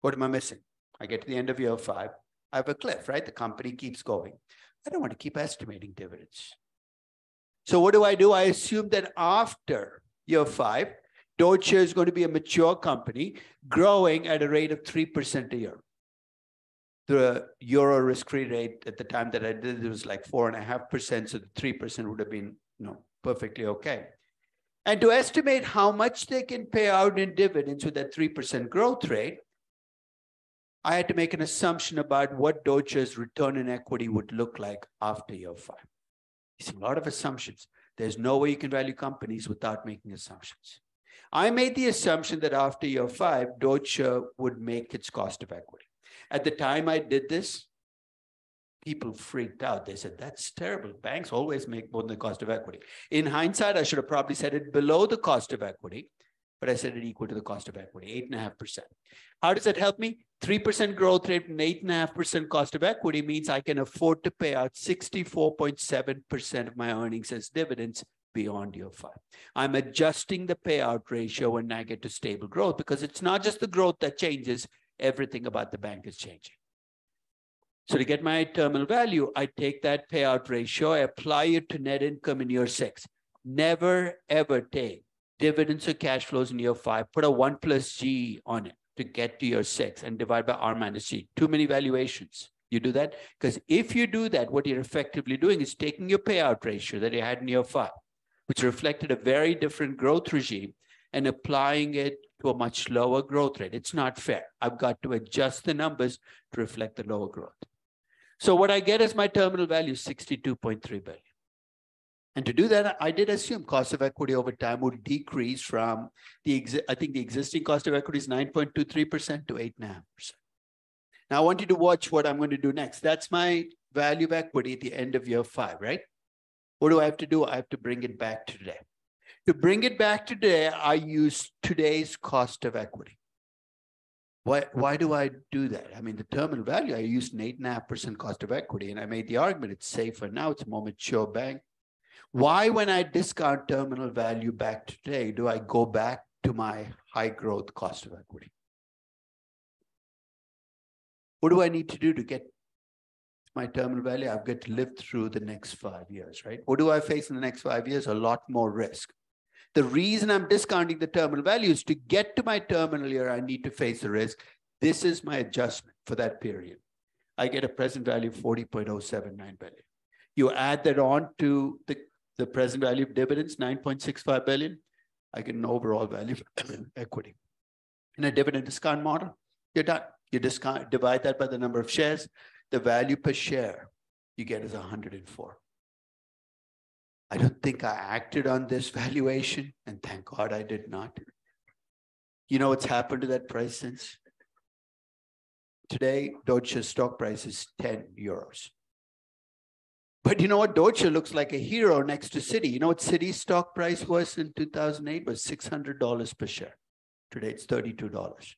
What am I missing? I get to the end of year 5. I have a cliff, right? The company keeps going. I don't want to keep estimating dividends. So what do? I assume that after year 5, Deutsche is going to be a mature company growing at a rate of 3% a year. The euro risk-free rate at the time that I did it was like 4.5%, so the 3% would have been perfectly okay. And to estimate how much they can pay out in dividends with that 3% growth rate, I had to make an assumption about what Deutsche's return on equity would look like after year 5. It's a lot of assumptions. There's no way you can value companies without making assumptions. I made the assumption that after year 5, Deutsche would make its cost of equity. At the time I did this, people freaked out. They said, that's terrible. Banks always make more than the cost of equity. In hindsight, I should have probably said it below the cost of equity, but I said it equal to the cost of equity, 8.5%. How does that help me? 3% growth rate and 8.5% cost of equity means I can afford to pay out 64.7% of my earnings as dividends beyond year 5. I'm adjusting the payout ratio when I get to stable growth, because it's not just the growth that changes, everything about the bank is changing. So to get my terminal value, I take that payout ratio, I apply it to net income in year 6. Never, ever take dividends or cash flows in year 5, put a 1 plus G on it to get to year 6 and divide by R minus G. Too many valuations. You do that? Because if you do that, what you're effectively doing is taking your payout ratio that you had in year 5, which reflected a very different growth regime, and applying it to a much lower growth rate. It's not fair. I've got to adjust the numbers to reflect the lower growth. So what I get as my terminal value is 62.3 billion. And to do that, I did assume cost of equity over time would decrease from I think the existing cost of equity is 9.23% to 8.5%. Now I want you to watch what I'm going to do next. That's my value of equity at the end of year 5, right? What do I have to do? I have to bring it back to today. To bring it back to today, I use today's cost of equity. Why do I do that? I mean, the terminal value, I used an 8.5% cost of equity, and I made the argument it's safer now, it's a more mature bank. Why, when I discount terminal value back to today, do I go back to my high growth cost of equity? What do I need to do to get my terminal value? I've got to live through the next 5 years, right? What do I face in the next 5 years? A lot more risk. The reason I'm discounting the terminal value is to get to my terminal year, I need to face the risk. This is my adjustment for that period. I get a present value of 40.079 billion. You add that on to the present value of dividends, 9.65 billion, I get an overall value of equity. In a dividend discount model, you're done. You divide that by the number of shares, the value per share you get is 104. I don't think I acted on this valuation, and thank God I did not. You know what's happened to that price since? Today, Deutsche stock price is 10 euros. But you know what? Deutsche looks like a hero next to Citi. You know what Citi's stock price was in 2008? Was $600 per share. Today, it's $32.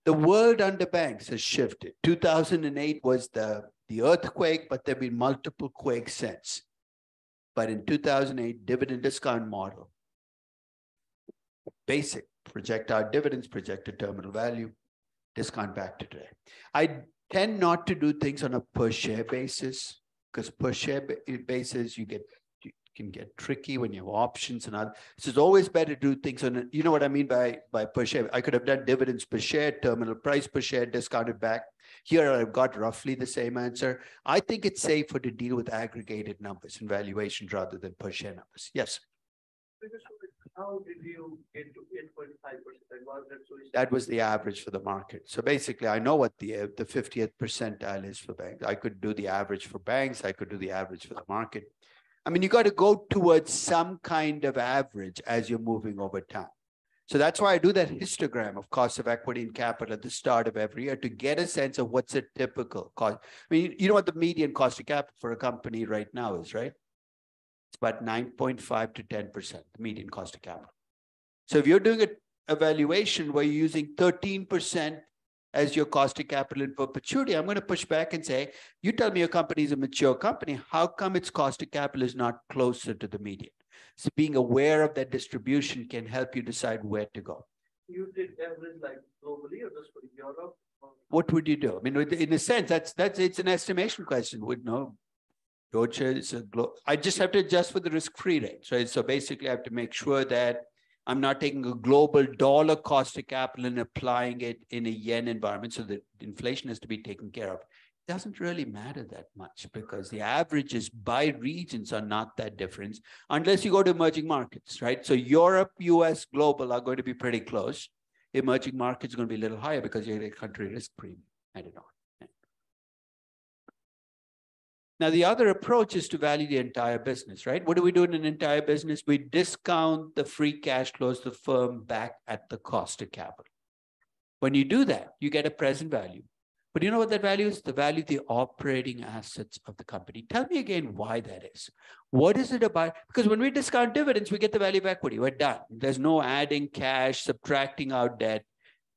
The world under banks has shifted. 2008 was the earthquake, but there have been multiple quakes since. But in 2008, dividend discount model, basic, project our dividends, projected terminal value, discount back to today. I tend not to do things on a per share basis, because per share basis, you can get tricky when you have options and other. So it's always better to do things on, you know what I mean by per share. I could have done dividends per share, terminal price per share, discounted back. Here I've got roughly the same answer. I think it's safer to deal with aggregated numbers and valuations rather than per share numbers. Yes. How did you get to 8.5%? That was the average for the market. So basically, I know what the 50th percentile is for banks. I could do the average for banks. I could do the average for the market. I mean, you got to go towards some kind of average as you're moving over time. So that's why I do that histogram of cost of equity and capital at the start of every year to get a sense of what's a typical cost. I mean, you know what the median cost of capital for a company right now is, right? It's about 9.5 to 10%, the median cost of capital. So if you're doing a valuation where you're using 13% as your cost of capital in perpetuity, I'm going to push back and say, you tell me your company is a mature company, how come its cost of capital is not closer to the median? So being aware of that distribution can help you decide where to go. You did average like globally or just for Europe? What would you do? I mean, in a sense, it's an estimation question. Would know. Deutsche is I just have to adjust for the risk-free rates, right? So basically, I have to make sure that I'm not taking a global dollar cost of capital and applying it in a yen environment, so that inflation has to be taken care of. It doesn't really matter that much because the averages by regions are not that different unless you go to emerging markets, right? So Europe, US, global are going to be pretty close. Emerging markets are going to be a little higher because you get a country risk premium. I don't know. Now, the other approach is to value the entire business, right? What do we do in an entire business? We discount the free cash flows of the firm back at the cost of capital. When you do that, you get a present value. But you know what that value is? The value of the operating assets of the company. Tell me again why that is. What is it about? Because when we discount dividends, we get the value of equity. We're done. There's no adding cash, subtracting out debt.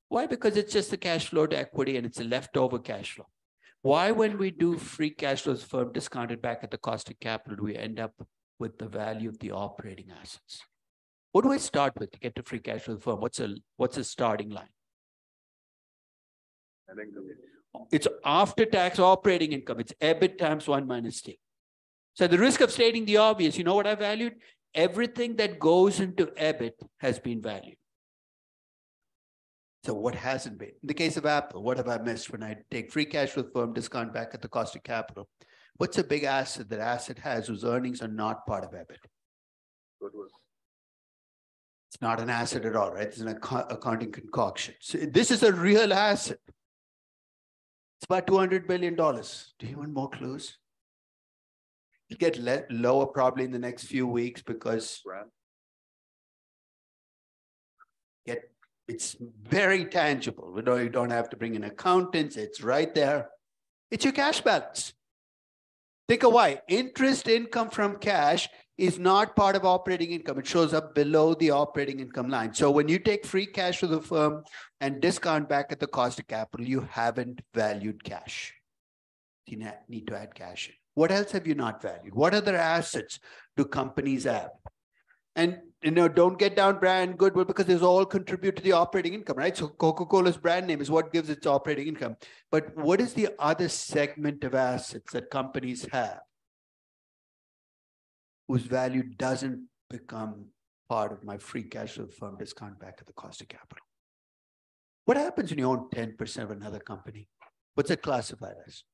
Why? Because it's just the cash flow to equity and it's a leftover cash flow. Why, when we do free cash flows firm discounted back at the cost of capital, do we end up with the value of the operating assets? What do I start with to get to free cash flow firm? What's a starting line? It's after-tax operating income. It's EBIT times 1 minus T. So at the risk of stating the obvious, you know what I valued? Everything that goes into EBIT has been valued. So what hasn't been? In the case of Apple, what have I missed when I take free cash flow firm discount back at the cost of capital? What's a big asset that asset has whose earnings are not part of EBIT? Goodwill. It's not an asset at all, right? It's an accounting concoction. So this is a real asset. It's about $200 billion. Do you want more clues? It'll get lower probably in the next few weeks because it's very tangible. You don't have to bring in accountants. It's right there. It's your cash balance. Think of why. Interest income from cash is not part of operating income. It shows up below the operating income line. So when you take free cash to the firm and discount back at the cost of capital, you haven't valued cash. You need to add cash in. What else have you not valued? What other assets do companies have? And don't get down brand goodwill because these all contribute to the operating income, right? So Coca-Cola's brand name is what gives its operating income. But what is the other segment of assets that companies have whose value doesn't become part of my free cash flow firm discount back at the cost of capital? What happens when you own 10% of another company? What's it classified as?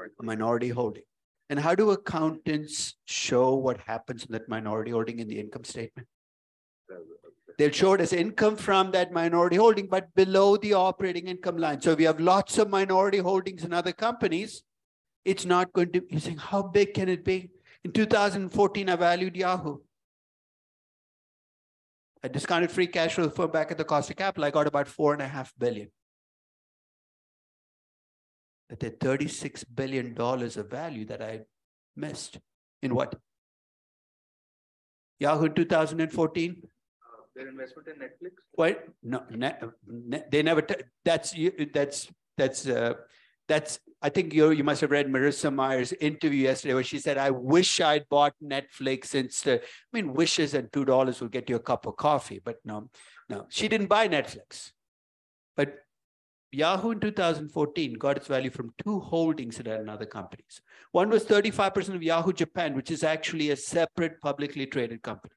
A minority holding. And how do accountants show what happens in that minority holding in the income statement? They'll show it as income from that minority holding, but below the operating income line. So if you have lots of minority holdings in other companies, it's not going to, you're saying, how big can it be? In 2014, I valued Yahoo. I discounted free cash flow for back at the cost of capital. I got about $4.5 billion. But the $36 billion of value that I missed in what? Yahoo in 2014? Their investment in Netflix? What? No, they never, I think you must have read Marissa Meyer's interview yesterday where she said, I wish I'd bought Netflix instead. I mean, wishes and $2 will get you a cup of coffee, but no, she didn't buy Netflix. But Yahoo in 2014 got its value from two holdings in other companies. One was 35% of Yahoo Japan, which is actually a separate publicly traded company.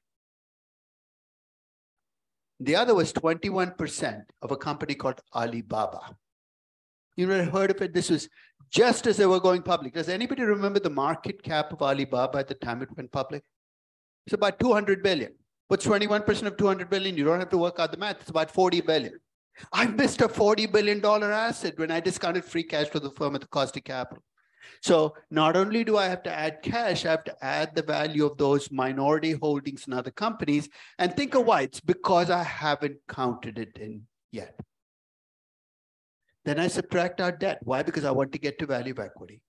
The other was 21% of a company called Alibaba. You never heard of it? This was just as they were going public. Does anybody remember the market cap of Alibaba at the time it went public? It's about 200 billion. What's 21% of 200 billion? You don't have to work out the math. It's about 40 billion. I missed a $40 billion asset when I discounted free cash for the firm at the cost of capital. So not only do I have to add cash, I have to add the value of those minority holdings in other companies. And think of why. It's because I haven't counted it in yet. Then I subtract our debt. Why? Because I want to get to value of equity.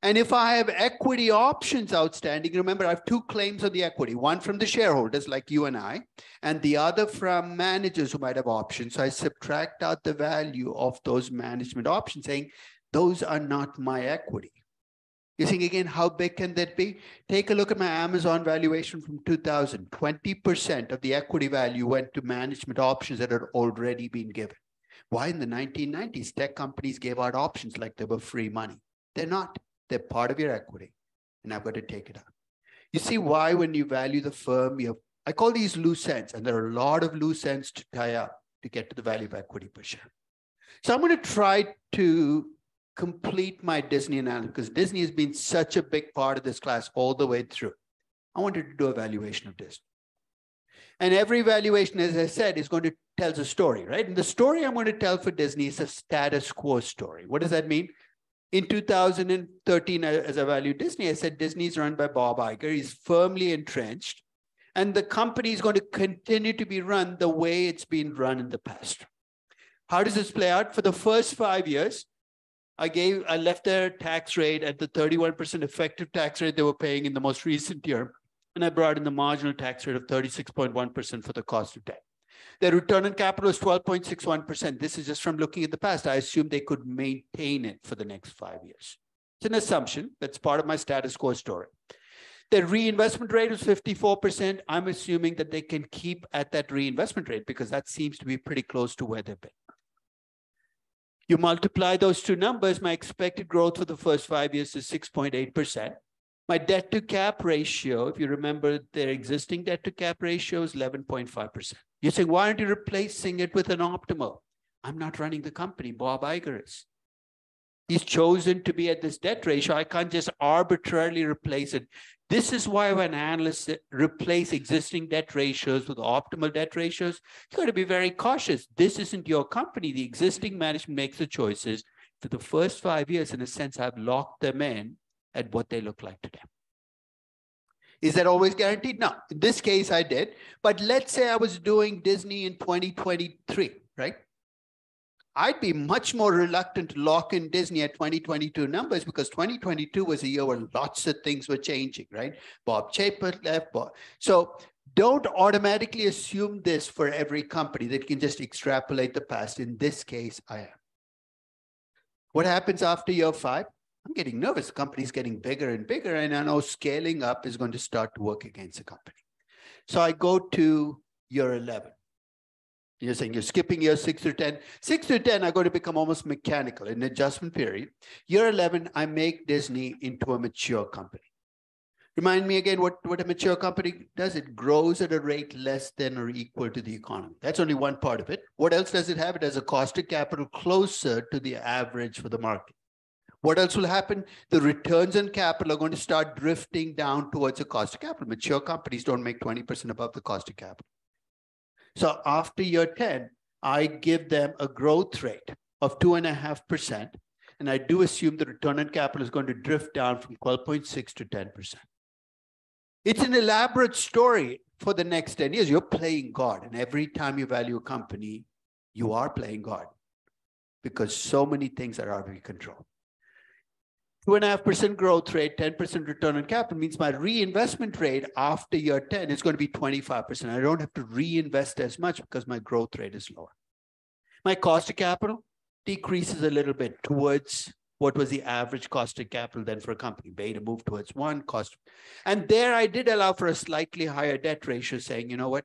And if I have equity options outstanding, remember, I have two claims on the equity, one from the shareholders like you and I, and the other from managers who might have options. So I subtract out the value of those management options, saying, those are not my equity. You're saying, again, how big can that be? Take a look at my Amazon valuation from 2000. 20% of the equity value went to management options that had already been given. Why in the 1990s, tech companies gave out options like they were free money? They're not. They're part of your equity, and I've got to take it out. You see why when you value the firm, I call these loose ends, and there are a lot of loose ends to tie up to get to the value of equity per share. So I'm going to try to complete my Disney analysis because Disney has been such a big part of this class all the way through. I wanted to do a valuation of Disney. And every valuation, as I said, is going to tell a story, right? And the story I'm going to tell for Disney is a status quo story. What does that mean? In 2013, as I valued Disney, I said Disney is run by Bob Iger. He's firmly entrenched. And the company is going to continue to be run the way it's been run in the past. How does this play out? For the first 5 years, I left their tax rate at the 31% effective tax rate they were paying in the most recent year. And I brought in the marginal tax rate of 36.1% for the cost of debt. Their return on capital is 12.61%. This is just from looking at the past. I assumed they could maintain it for the next 5 years. It's an assumption. That's part of my status quo story. Their reinvestment rate is 54%. I'm assuming that they can keep at that reinvestment rate because that seems to be pretty close to where they've been. You multiply those two numbers, my expected growth for the first 5 years is 6.8%. My debt to cap ratio, if you remember, their existing debt to cap ratio is 11.5%. You're saying, why aren't you replacing it with an optimal? I'm not running the company. Bob Iger is. He's chosen to be at this debt ratio. I can't just arbitrarily replace it. This is why when analysts replace existing debt ratios with optimal debt ratios, you've got to be very cautious. This isn't your company. The existing management makes the choices. For the first 5 years, in a sense, I've locked them in at what they look like today. Is that always guaranteed? No. In this case, I did. But let's say I was doing Disney in 2023, right? I'd be much more reluctant to lock in Disney at 2022 numbers because 2022 was a year where lots of things were changing, right? Bob Chapek left. So don't automatically assume this for every company that you can just extrapolate the past. In this case, I am. What happens after year 5? I'm getting nervous. The company's getting bigger and bigger, and I know scaling up is going to start to work against the company. So I go to year 11. You're saying you're skipping year 6 through 10. 6 through 10 are going to become almost mechanical in adjustment period. Year 11, I make Disney into a mature company. Remind me again what a mature company does. It grows at a rate less than or equal to the economy. That's only one part of it. What else does it have? It has a cost of capital closer to the average for the market. What else will happen? The returns on capital are going to start drifting down towards the cost of capital. Mature companies don't make 20% above the cost of capital. So after year 10, I give them a growth rate of 2.5%. And I do assume the return on capital is going to drift down from 12.6 to 10%. It's an elaborate story for the next 10 years. You're playing God. And every time you value a company, you are playing God because so many things are out of your control. 2.5% growth rate, 10% return on capital means my reinvestment rate after year 10 is going to be 25%. I don't have to reinvest as much because my growth rate is lower. My cost of capital decreases a little bit towards what was the average cost of capital then for a company. Beta move towards one cost. And there I did allow for a slightly higher debt ratio, saying, you know what,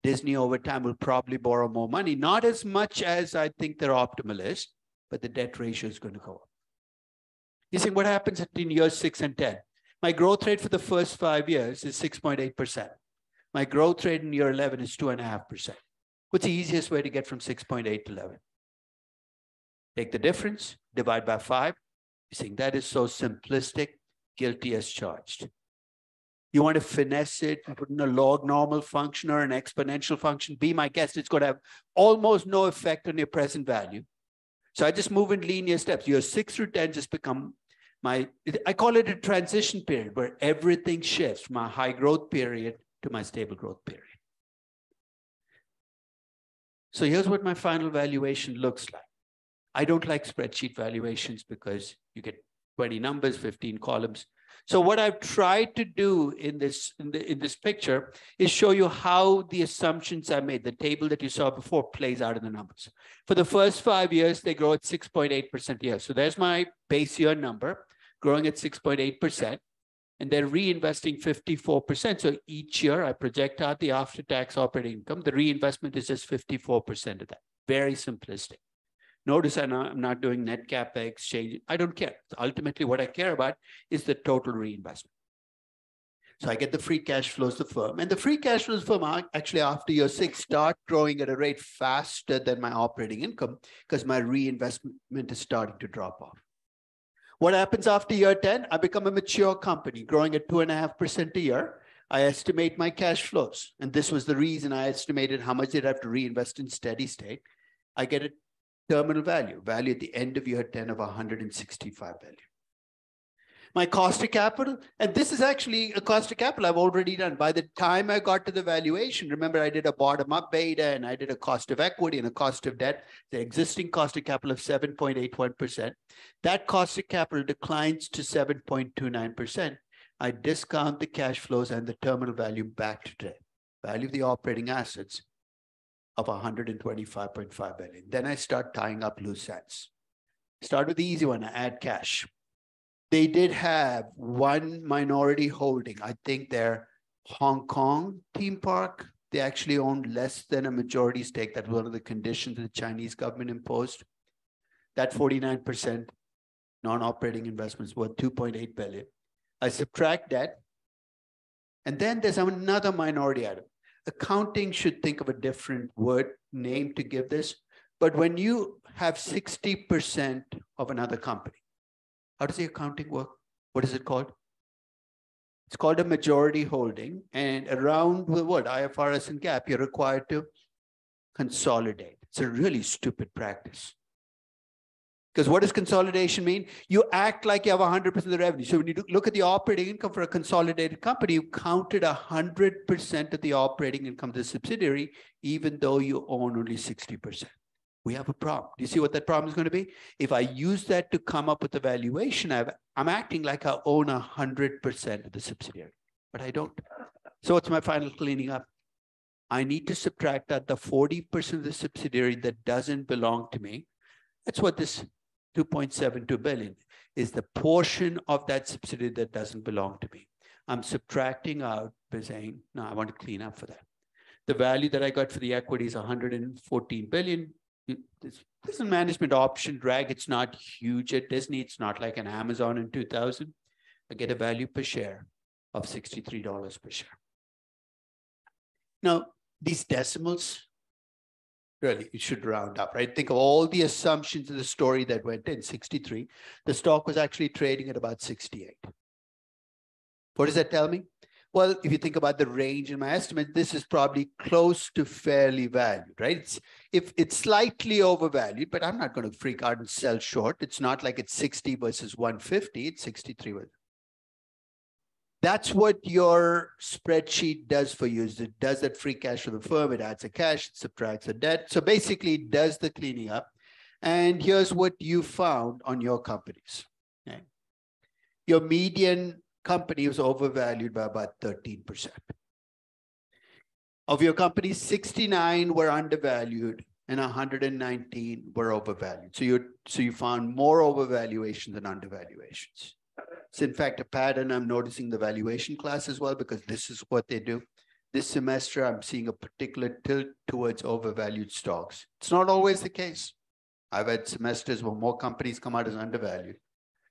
Disney over time will probably borrow more money, not as much as I think their optimal is, but the debt ratio is going to go up. You see what happens in years 6 and 10. My growth rate for the first 5 years is 6.8%. My growth rate in year 11 is 2.5%. What's the easiest way to get from 6.8 to 11? Take the difference, divide by 5. You're saying that is so simplistic, guilty as charged. You want to finesse it, put in a log normal function or an exponential function, be my guest, it's going to have almost no effect on your present value. So I just move in linear steps. Year 6 through 10 just become I call it a transition period where everything shifts from my high growth period to my stable growth period. So here's what my final valuation looks like. I don't like spreadsheet valuations because you get 20 numbers, 15 columns. So what I've tried to do in this picture is show you how the assumptions I made, the table that you saw before, plays out in the numbers. For the first 5 years, they grow at 6.8% a year. So there's my base year number, growing at 6.8%. And they're reinvesting 54%. So each year I project out the after-tax operating income. The reinvestment is just 54% of that. Very simplistic. Notice I'm not doing net capex change. I don't care. Ultimately, what I care about is the total reinvestment. So I get the free cash flows to the firm. And the free cash flows to the firm actually after year 6 start growing at a rate faster than my operating income because my reinvestment is starting to drop off. What happens after year 10? I become a mature company growing at 2.5% a year. I estimate my cash flows. And this was the reason I estimated how much they'd have to reinvest in steady state. I get a terminal value at the end of year 10 of 165 billion. My cost of capital, and this is actually a cost of capital I've already done. By the time I got to the valuation, remember I did a bottom-up beta and I did a cost of equity and a cost of debt, the existing cost of capital of 7.81%. That cost of capital declines to 7.29%. I discount the cash flows and the terminal value back to today. Value of the operating assets of 125.5 billion. Then I start tying up loose ends. Start with the easy one, I add cash. They did have one minority holding. I think their Hong Kong theme park, they actually owned less than a majority stake. That was one of the conditions the Chinese government imposed. That 49% non-operating investments worth 2.8 billion. I subtract that. And then there's another minority item. Accounting should think of a different word name to give this. But when you have 60% of another company, how does the accounting work? What is it called? It's called a majority holding. And around the world, IFRS and GAAP, you're required to consolidate. It's a really stupid practice. Because what does consolidation mean? You act like you have 100% of the revenue. So when you look at the operating income for a consolidated company, you counted 100% of the operating income to the subsidiary, even though you own only 60%. We have a problem. Do you see what that problem is going to be? If I use that to come up with the valuation, I'm acting like I own 100% of the subsidiary, but I don't. So what's my final cleaning up? I need to subtract out the 40% of the subsidiary that doesn't belong to me. That's what this 2.72 billion is, the portion of that subsidiary that doesn't belong to me. I'm subtracting out by saying, no, I want to clean up for that. The value that I got for the equity is 114 billion. This is a management option drag. It's not huge at Disney. It's not like an Amazon in 2000. I get a value per share of $63 per share. Now, these decimals, really, it should round up, right? Think of all the assumptions in the story that went in 63. The stock was actually trading at about 68. What does that tell me? Well, if you think about the range in my estimate, this is probably close to fairly valued, right? If it's slightly overvalued, but I'm not going to freak out and sell short. It's not like it's 60 versus 150, it's 63. That's what your spreadsheet does for you. Is it does that free cash for the firm, it adds a cash, it subtracts a debt. So basically it does the cleaning up. And here's what you found on your companies. Okay? Your median company was overvalued by about 13%. Of your companies, 69 were undervalued and 119 were overvalued. So you found more overvaluation than undervaluations. It's in fact a pattern I'm noticing the valuation class as well, because this is what they do. This semester, I'm seeing a particular tilt towards overvalued stocks. It's not always the case. I've had semesters where more companies come out as undervalued.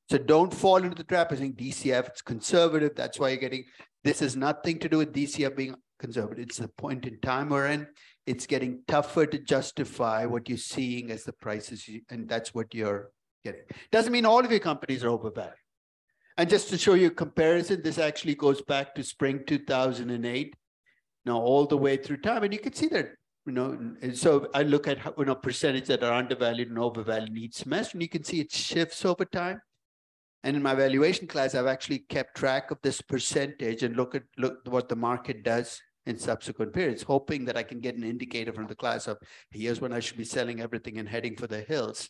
So don't fall into the trap of saying DCF, it's conservative. That's why you're getting, this has nothing to do with DCF being conservative. It's the point in time we're in. It's getting tougher to justify what you're seeing as the prices, and that's what you're getting. Doesn't mean all of your companies are overvalued. And just to show you a comparison, this actually goes back to spring 2008, now all the way through time. And you can see that, so I look at, percentage that are undervalued and overvalued in each semester, and you can see it shifts over time. And in my valuation class, I've actually kept track of this percentage and look what the market does in subsequent periods, hoping that I can get an indicator from the class of here's when I should be selling everything and heading for the hills.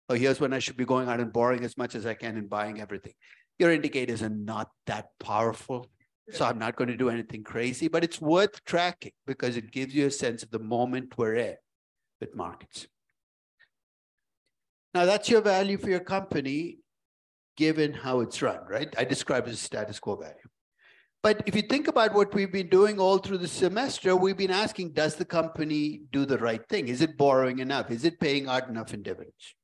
Or here's when I should be going out and borrowing as much as I can and buying everything. Your indicators are not that powerful, so I'm not going to do anything crazy, but it's worth tracking because it gives you a sense of the moment we're in with markets. Now, that's your value for your company, given how it's run, right? I describe it as status quo value. But if you think about what we've been doing all through the semester, we've been asking, does the company do the right thing? Is it borrowing enough? Is it paying out enough in dividends?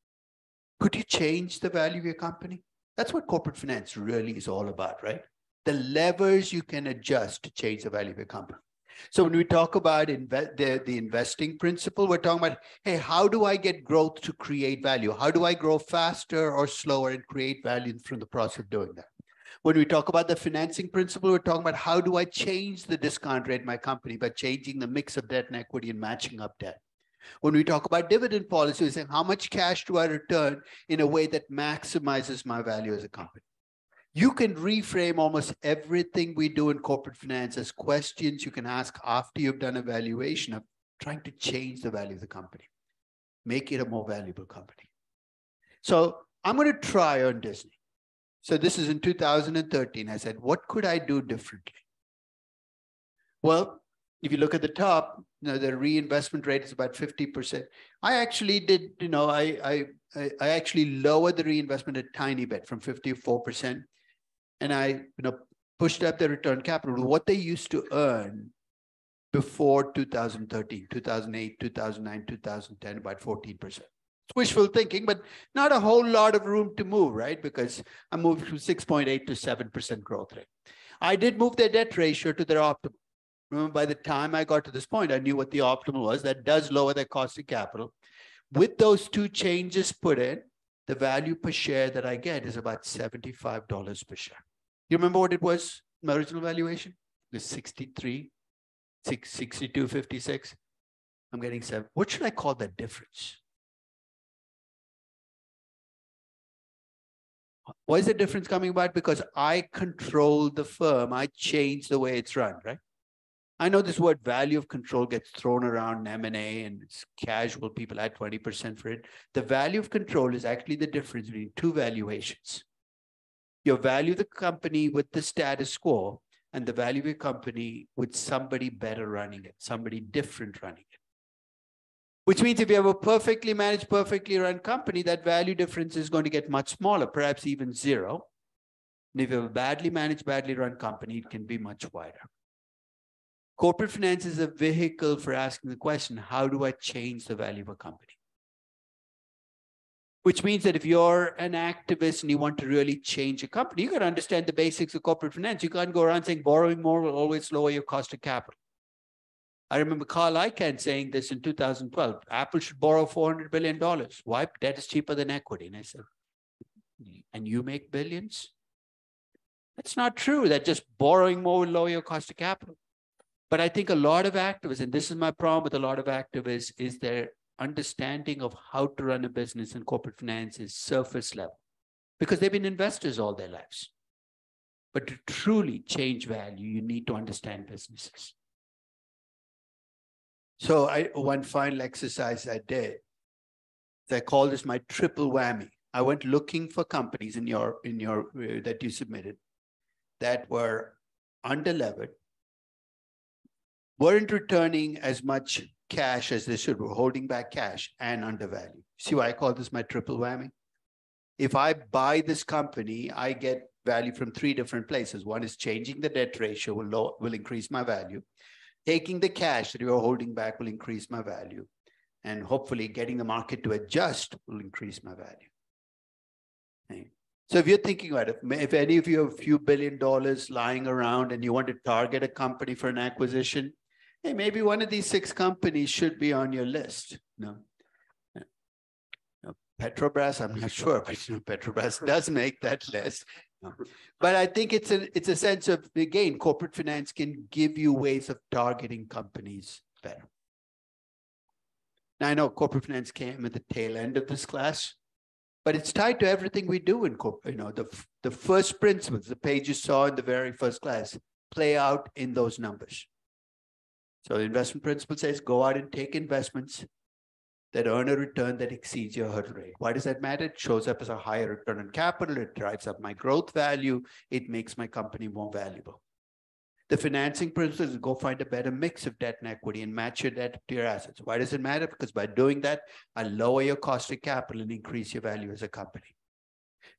Could you change the value of your company? That's what corporate finance really is all about, right? The levers you can adjust to change the value of your company. So when we talk about the investing principle, we're talking about, hey, how do I get growth to create value? How do I grow faster or slower and create value from the process of doing that? When we talk about the financing principle, we're talking about how do I change the discount rate in my company by changing the mix of debt and equity and matching up debt. When we talk about dividend policy, we're saying how much cash do I return in a way that maximizes my value as a company? You can reframe almost everything we do in corporate finance as questions you can ask after you've done a valuation of trying to change the value of the company, make it a more valuable company. So I'm going to try on Disney. So this is in 2013. I said, what could I do differently? Well, if you look at the top, the reinvestment rate is about 50%. I actually did, I actually lowered the reinvestment a tiny bit from 54%. And I, pushed up the return capital, what they used to earn before 2013, 2008, 2009, 2010, about 14%. It's wishful thinking, but not a whole lot of room to move, right? Because I moved from 6.8 to 7% growth rate. I did move their debt ratio to their optimal. Remember, by the time I got to this point, I knew what the optimal was. That does lower their cost of capital. With those two changes put in, the value per share that I get is about $75 per share. You remember what it was, my original valuation? It was 63, 62.56. I'm getting 7. What should I call that difference? Why is the difference coming about? Because I control the firm. I change the way it's run, right? I know this word value of control gets thrown around in M&A and it's casual. People add 20% for it. The value of control is actually the difference between two valuations. You value the company with the status quo and the value of your company with somebody better running it, somebody different running it. Which means if you have a perfectly managed, perfectly run company, that value difference is going to get much smaller, perhaps even zero. And if you have a badly managed, badly run company, it can be much wider. Corporate finance is a vehicle for asking the question, how do I change the value of a company? Which means that if you're an activist and you want to really change a company, you got to understand the basics of corporate finance. You can't go around saying borrowing more will always lower your cost of capital. I remember Carl Icahn saying this in 2012. Apple should borrow $400 billion. Why? Debt is cheaper than equity. And I said, and you make billions? That's not true. That just borrowing more will lower your cost of capital. But I think a lot of activists, and this is my problem with a lot of activists, is their understanding of how to run a business in corporate finance is surface level because they've been investors all their lives. But to truly change value, you need to understand businesses. So one final exercise I did, I call this my triple whammy. I went looking for companies in your that you submitted that were underlevered, weren't returning as much cash as they should, were holding back cash and undervalued. See why I call this my triple whammy? If I buy this company, I get value from three different places. One is changing the debt ratio will increase my value. Taking the cash that you're holding back will increase my value. And hopefully getting the market to adjust will increase my value. Okay. So if you're thinking about it, if any of you have a few $1 billion lying around and you want to target a company for an acquisition, hey, maybe one of these 6 companies should be on your list. No. Petrobras, I'm not sure, but Petrobras does make that list. No. But I think it's a sense of, again, corporate finance can give you ways of targeting companies better. Now, I know corporate finance came at the tail end of this class, but it's tied to everything we do in corporate. The first principles, the page you saw in the very first class, play out in those numbers. So the investment principle says, go out and take investments that earn a return that exceeds your hurdle rate. Why does that matter? It shows up as a higher return on capital. It drives up my growth value. It makes my company more valuable. The financing principle is go find a better mix of debt and equity and match your debt to your assets. Why does it matter? Because by doing that, I lower your cost of capital and increase your value as a company.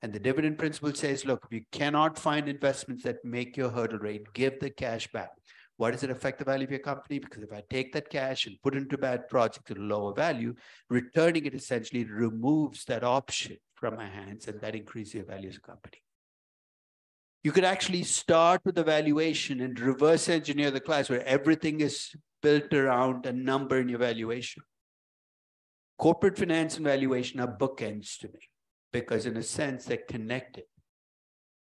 And the dividend principle says, look, if you cannot find investments that make your hurdle rate, give the cash back. Why does it affect the value of your company? Because if I take that cash and put it into bad projects at a lower value, returning it essentially removes that option from my hands, and that increases your value as a company. You could actually start with the valuation and reverse engineer the class where everything is built around a number in your valuation. Corporate finance and valuation are bookends to me because in a sense they're connected.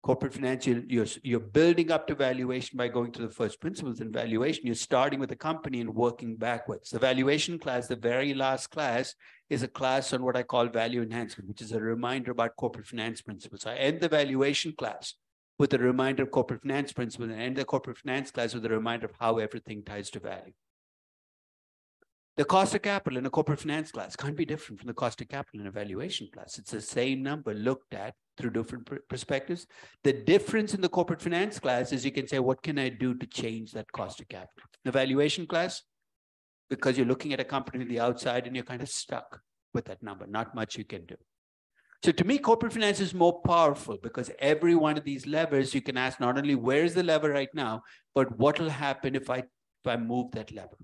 Corporate finance, you're building up to valuation by going to the first principles. In valuation, you're starting with a company and working backwards. The valuation class, the very last class, is a class on what I call value enhancement, which is a reminder about corporate finance principles. I end the valuation class with a reminder of corporate finance principles and end the corporate finance class with a reminder of how everything ties to value. The cost of capital in a corporate finance class can't be different from the cost of capital in a valuation class. It's the same number looked at through different perspectives. The difference in the corporate finance class is you can say, what can I do to change that cost of capital? In the valuation class, because you're looking at a company on the outside and you're kind of stuck with that number, not much you can do. So to me, corporate finance is more powerful because every one of these levers, you can ask not only where is the lever right now, but what will happen if I move that lever?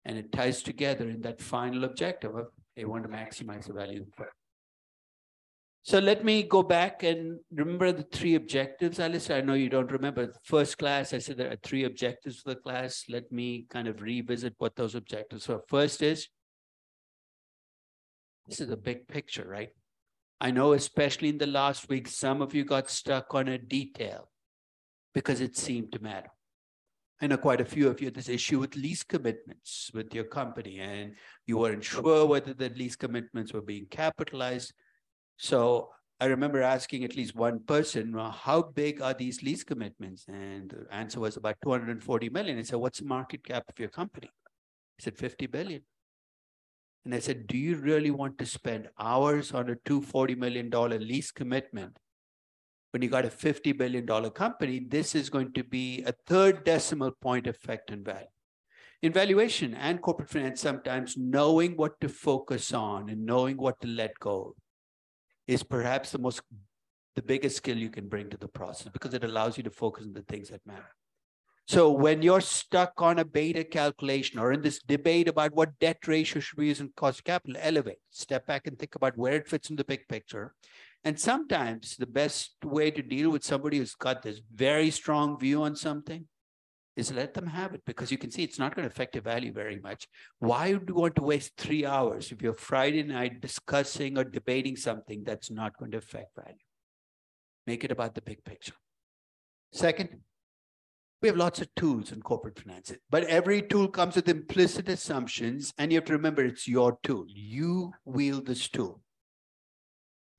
And it ties together in that final objective of, they want to maximize the value of the firm. So let me go back and remember the 3 objectives I listed. I know you don't remember. The first class, I said there are 3 objectives for the class. Let me kind of revisit what those objectives were. First is, this is a big picture, right? I know especially in the last week, some of you got stuck on a detail because it seemed to matter. I know quite a few of you had this issue with lease commitments with your company, and you weren't sure whether the lease commitments were being capitalized. So I remember asking at least one person, well, how big are these lease commitments? And the answer was about 240 million. I said, what's the market cap of your company? He said, 50 billion. And I said, do you really want to spend hours on a $240 million lease commitment? When you got a $50 billion company, this is going to be a 3rd decimal point effect in value. In valuation and corporate finance, sometimes knowing what to focus on and knowing what to let go is perhaps the biggest skill you can bring to the process because it allows you to focus on the things that matter. So when you're stuck on a beta calculation or in this debate about what debt ratio should we use in cost of capital, elevate, step back and think about where it fits in the big picture. And sometimes the best way to deal with somebody who's got this very strong view on something is let them have it, because you can see it's not going to affect your value very much. Why would you want to waste 3 hours if you're Friday night discussing or debating something that's not going to affect value? Make it about the big picture. Second, we have lots of tools in corporate finance, but every tool comes with implicit assumptions, and you have to remember it's your tool. You wield this tool.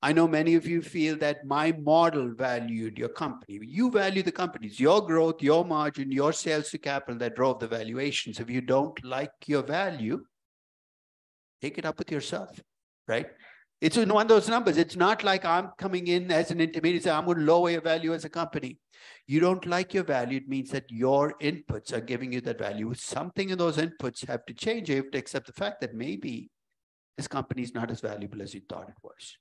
I know many of you feel that my model valued your company. You value the companies, your growth, your margin, your sales to capital that drove the valuations. If you don't like your value, take it up with yourself, right? It's in one of those numbers. It's not like I'm coming in as an intermediate, saying I'm going to lower your value as a company. You don't like your value. It means that your inputs are giving you that value. Something in those inputs have to change. You have to accept the fact that maybe this company is not as valuable as you thought it was.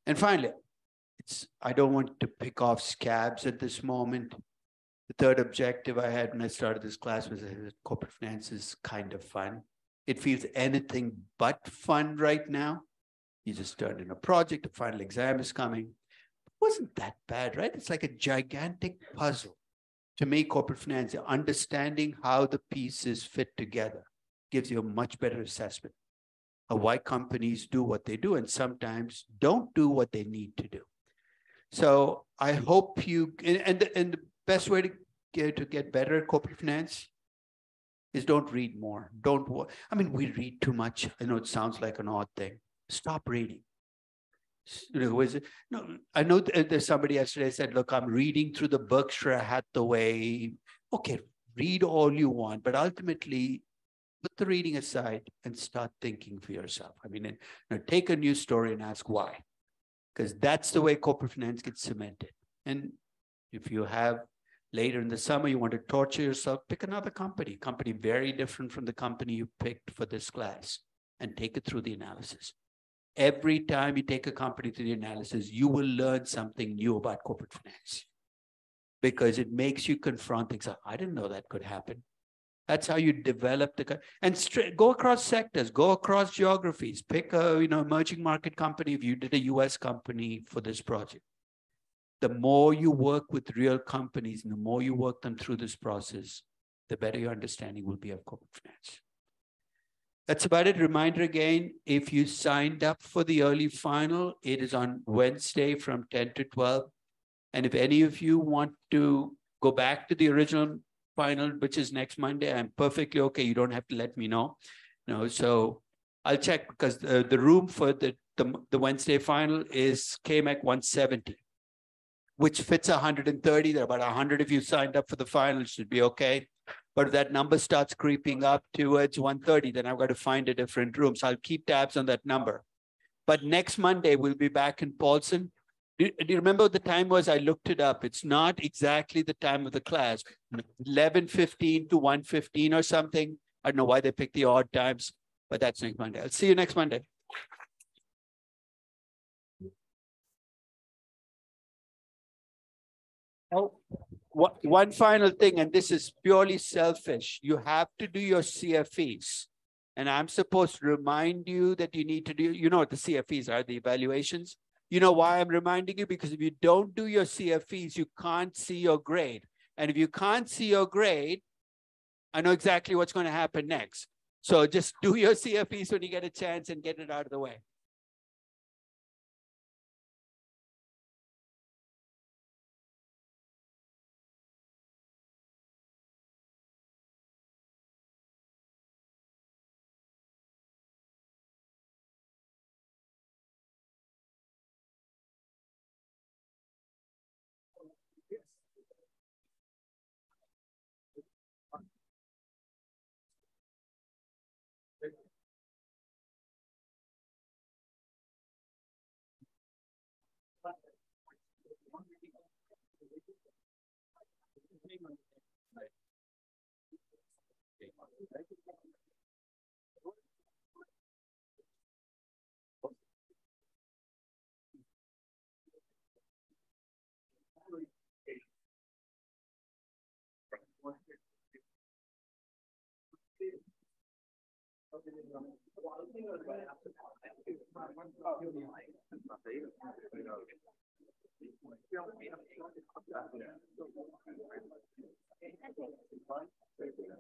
And finally, I don't want to pick off scabs at this moment. The third objective I had when I started this class was that corporate finance is kind of fun. It feels anything but fun right now. You just turned in a project, a final exam is coming. It wasn't that bad, right? It's like a gigantic puzzle. To me, corporate finance, understanding how the pieces fit together gives you a much better assessment of why companies do what they do and sometimes don't do what they need to do. So I hope you, and the best way to get better at corporate finance is don't read more. I mean, we read too much. I know it sounds like an odd thing. Stop reading. I know there's somebody yesterday said, look, I'm reading through the Berkshire Hathaway. Okay, read all you want, but ultimately put the reading aside and start thinking for yourself. I mean, take a news story and ask why, because that's the way corporate finance gets cemented. And if you have later in the summer, you want to torture yourself, pick another company very different from the company you picked for this class, and take it through the analysis. Every time you take a company through the analysis, you will learn something new about corporate finance, because it makes you confront things. I didn't know that could happen. That's how you develop and go across sectors, go across geographies, pick a emerging market company if you did a US company for this project. The more you work with real companies and the more you work them through this process, the better your understanding will be of corporate finance. That's about it. Reminder again, if you signed up for the early final, it is on Wednesday from 10 to 12. And if any of you want to go back to the original final, which is next Monday, I'm perfectly okay. You don't have to let me know. So I'll check, because the room for the Wednesday final is KMEC 170. Which fits 130. There are about 100 if you signed up for the final, it should be okay. But if that number starts creeping up towards 130, then I've got to find a different room. So I'll keep tabs on that number. But next Monday, we'll be back in Paulson. Do you remember what the time was? I looked it up. It's not exactly the time of the class. 11:15 to 1:15 or something. I don't know why they picked the odd times, but that's next Monday. I'll see you next Monday. Oh, one final thing, and this is purely selfish. You have to do your CFEs. And I'm supposed to remind you that you need to do, what the CFEs are, the evaluations. You know why I'm reminding you? Because if you don't do your CFEs, you can't see your grade. And if you can't see your grade, I know exactly what's going to happen next. So just do your CFEs when you get a chance and get it out of the way.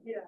Yeah.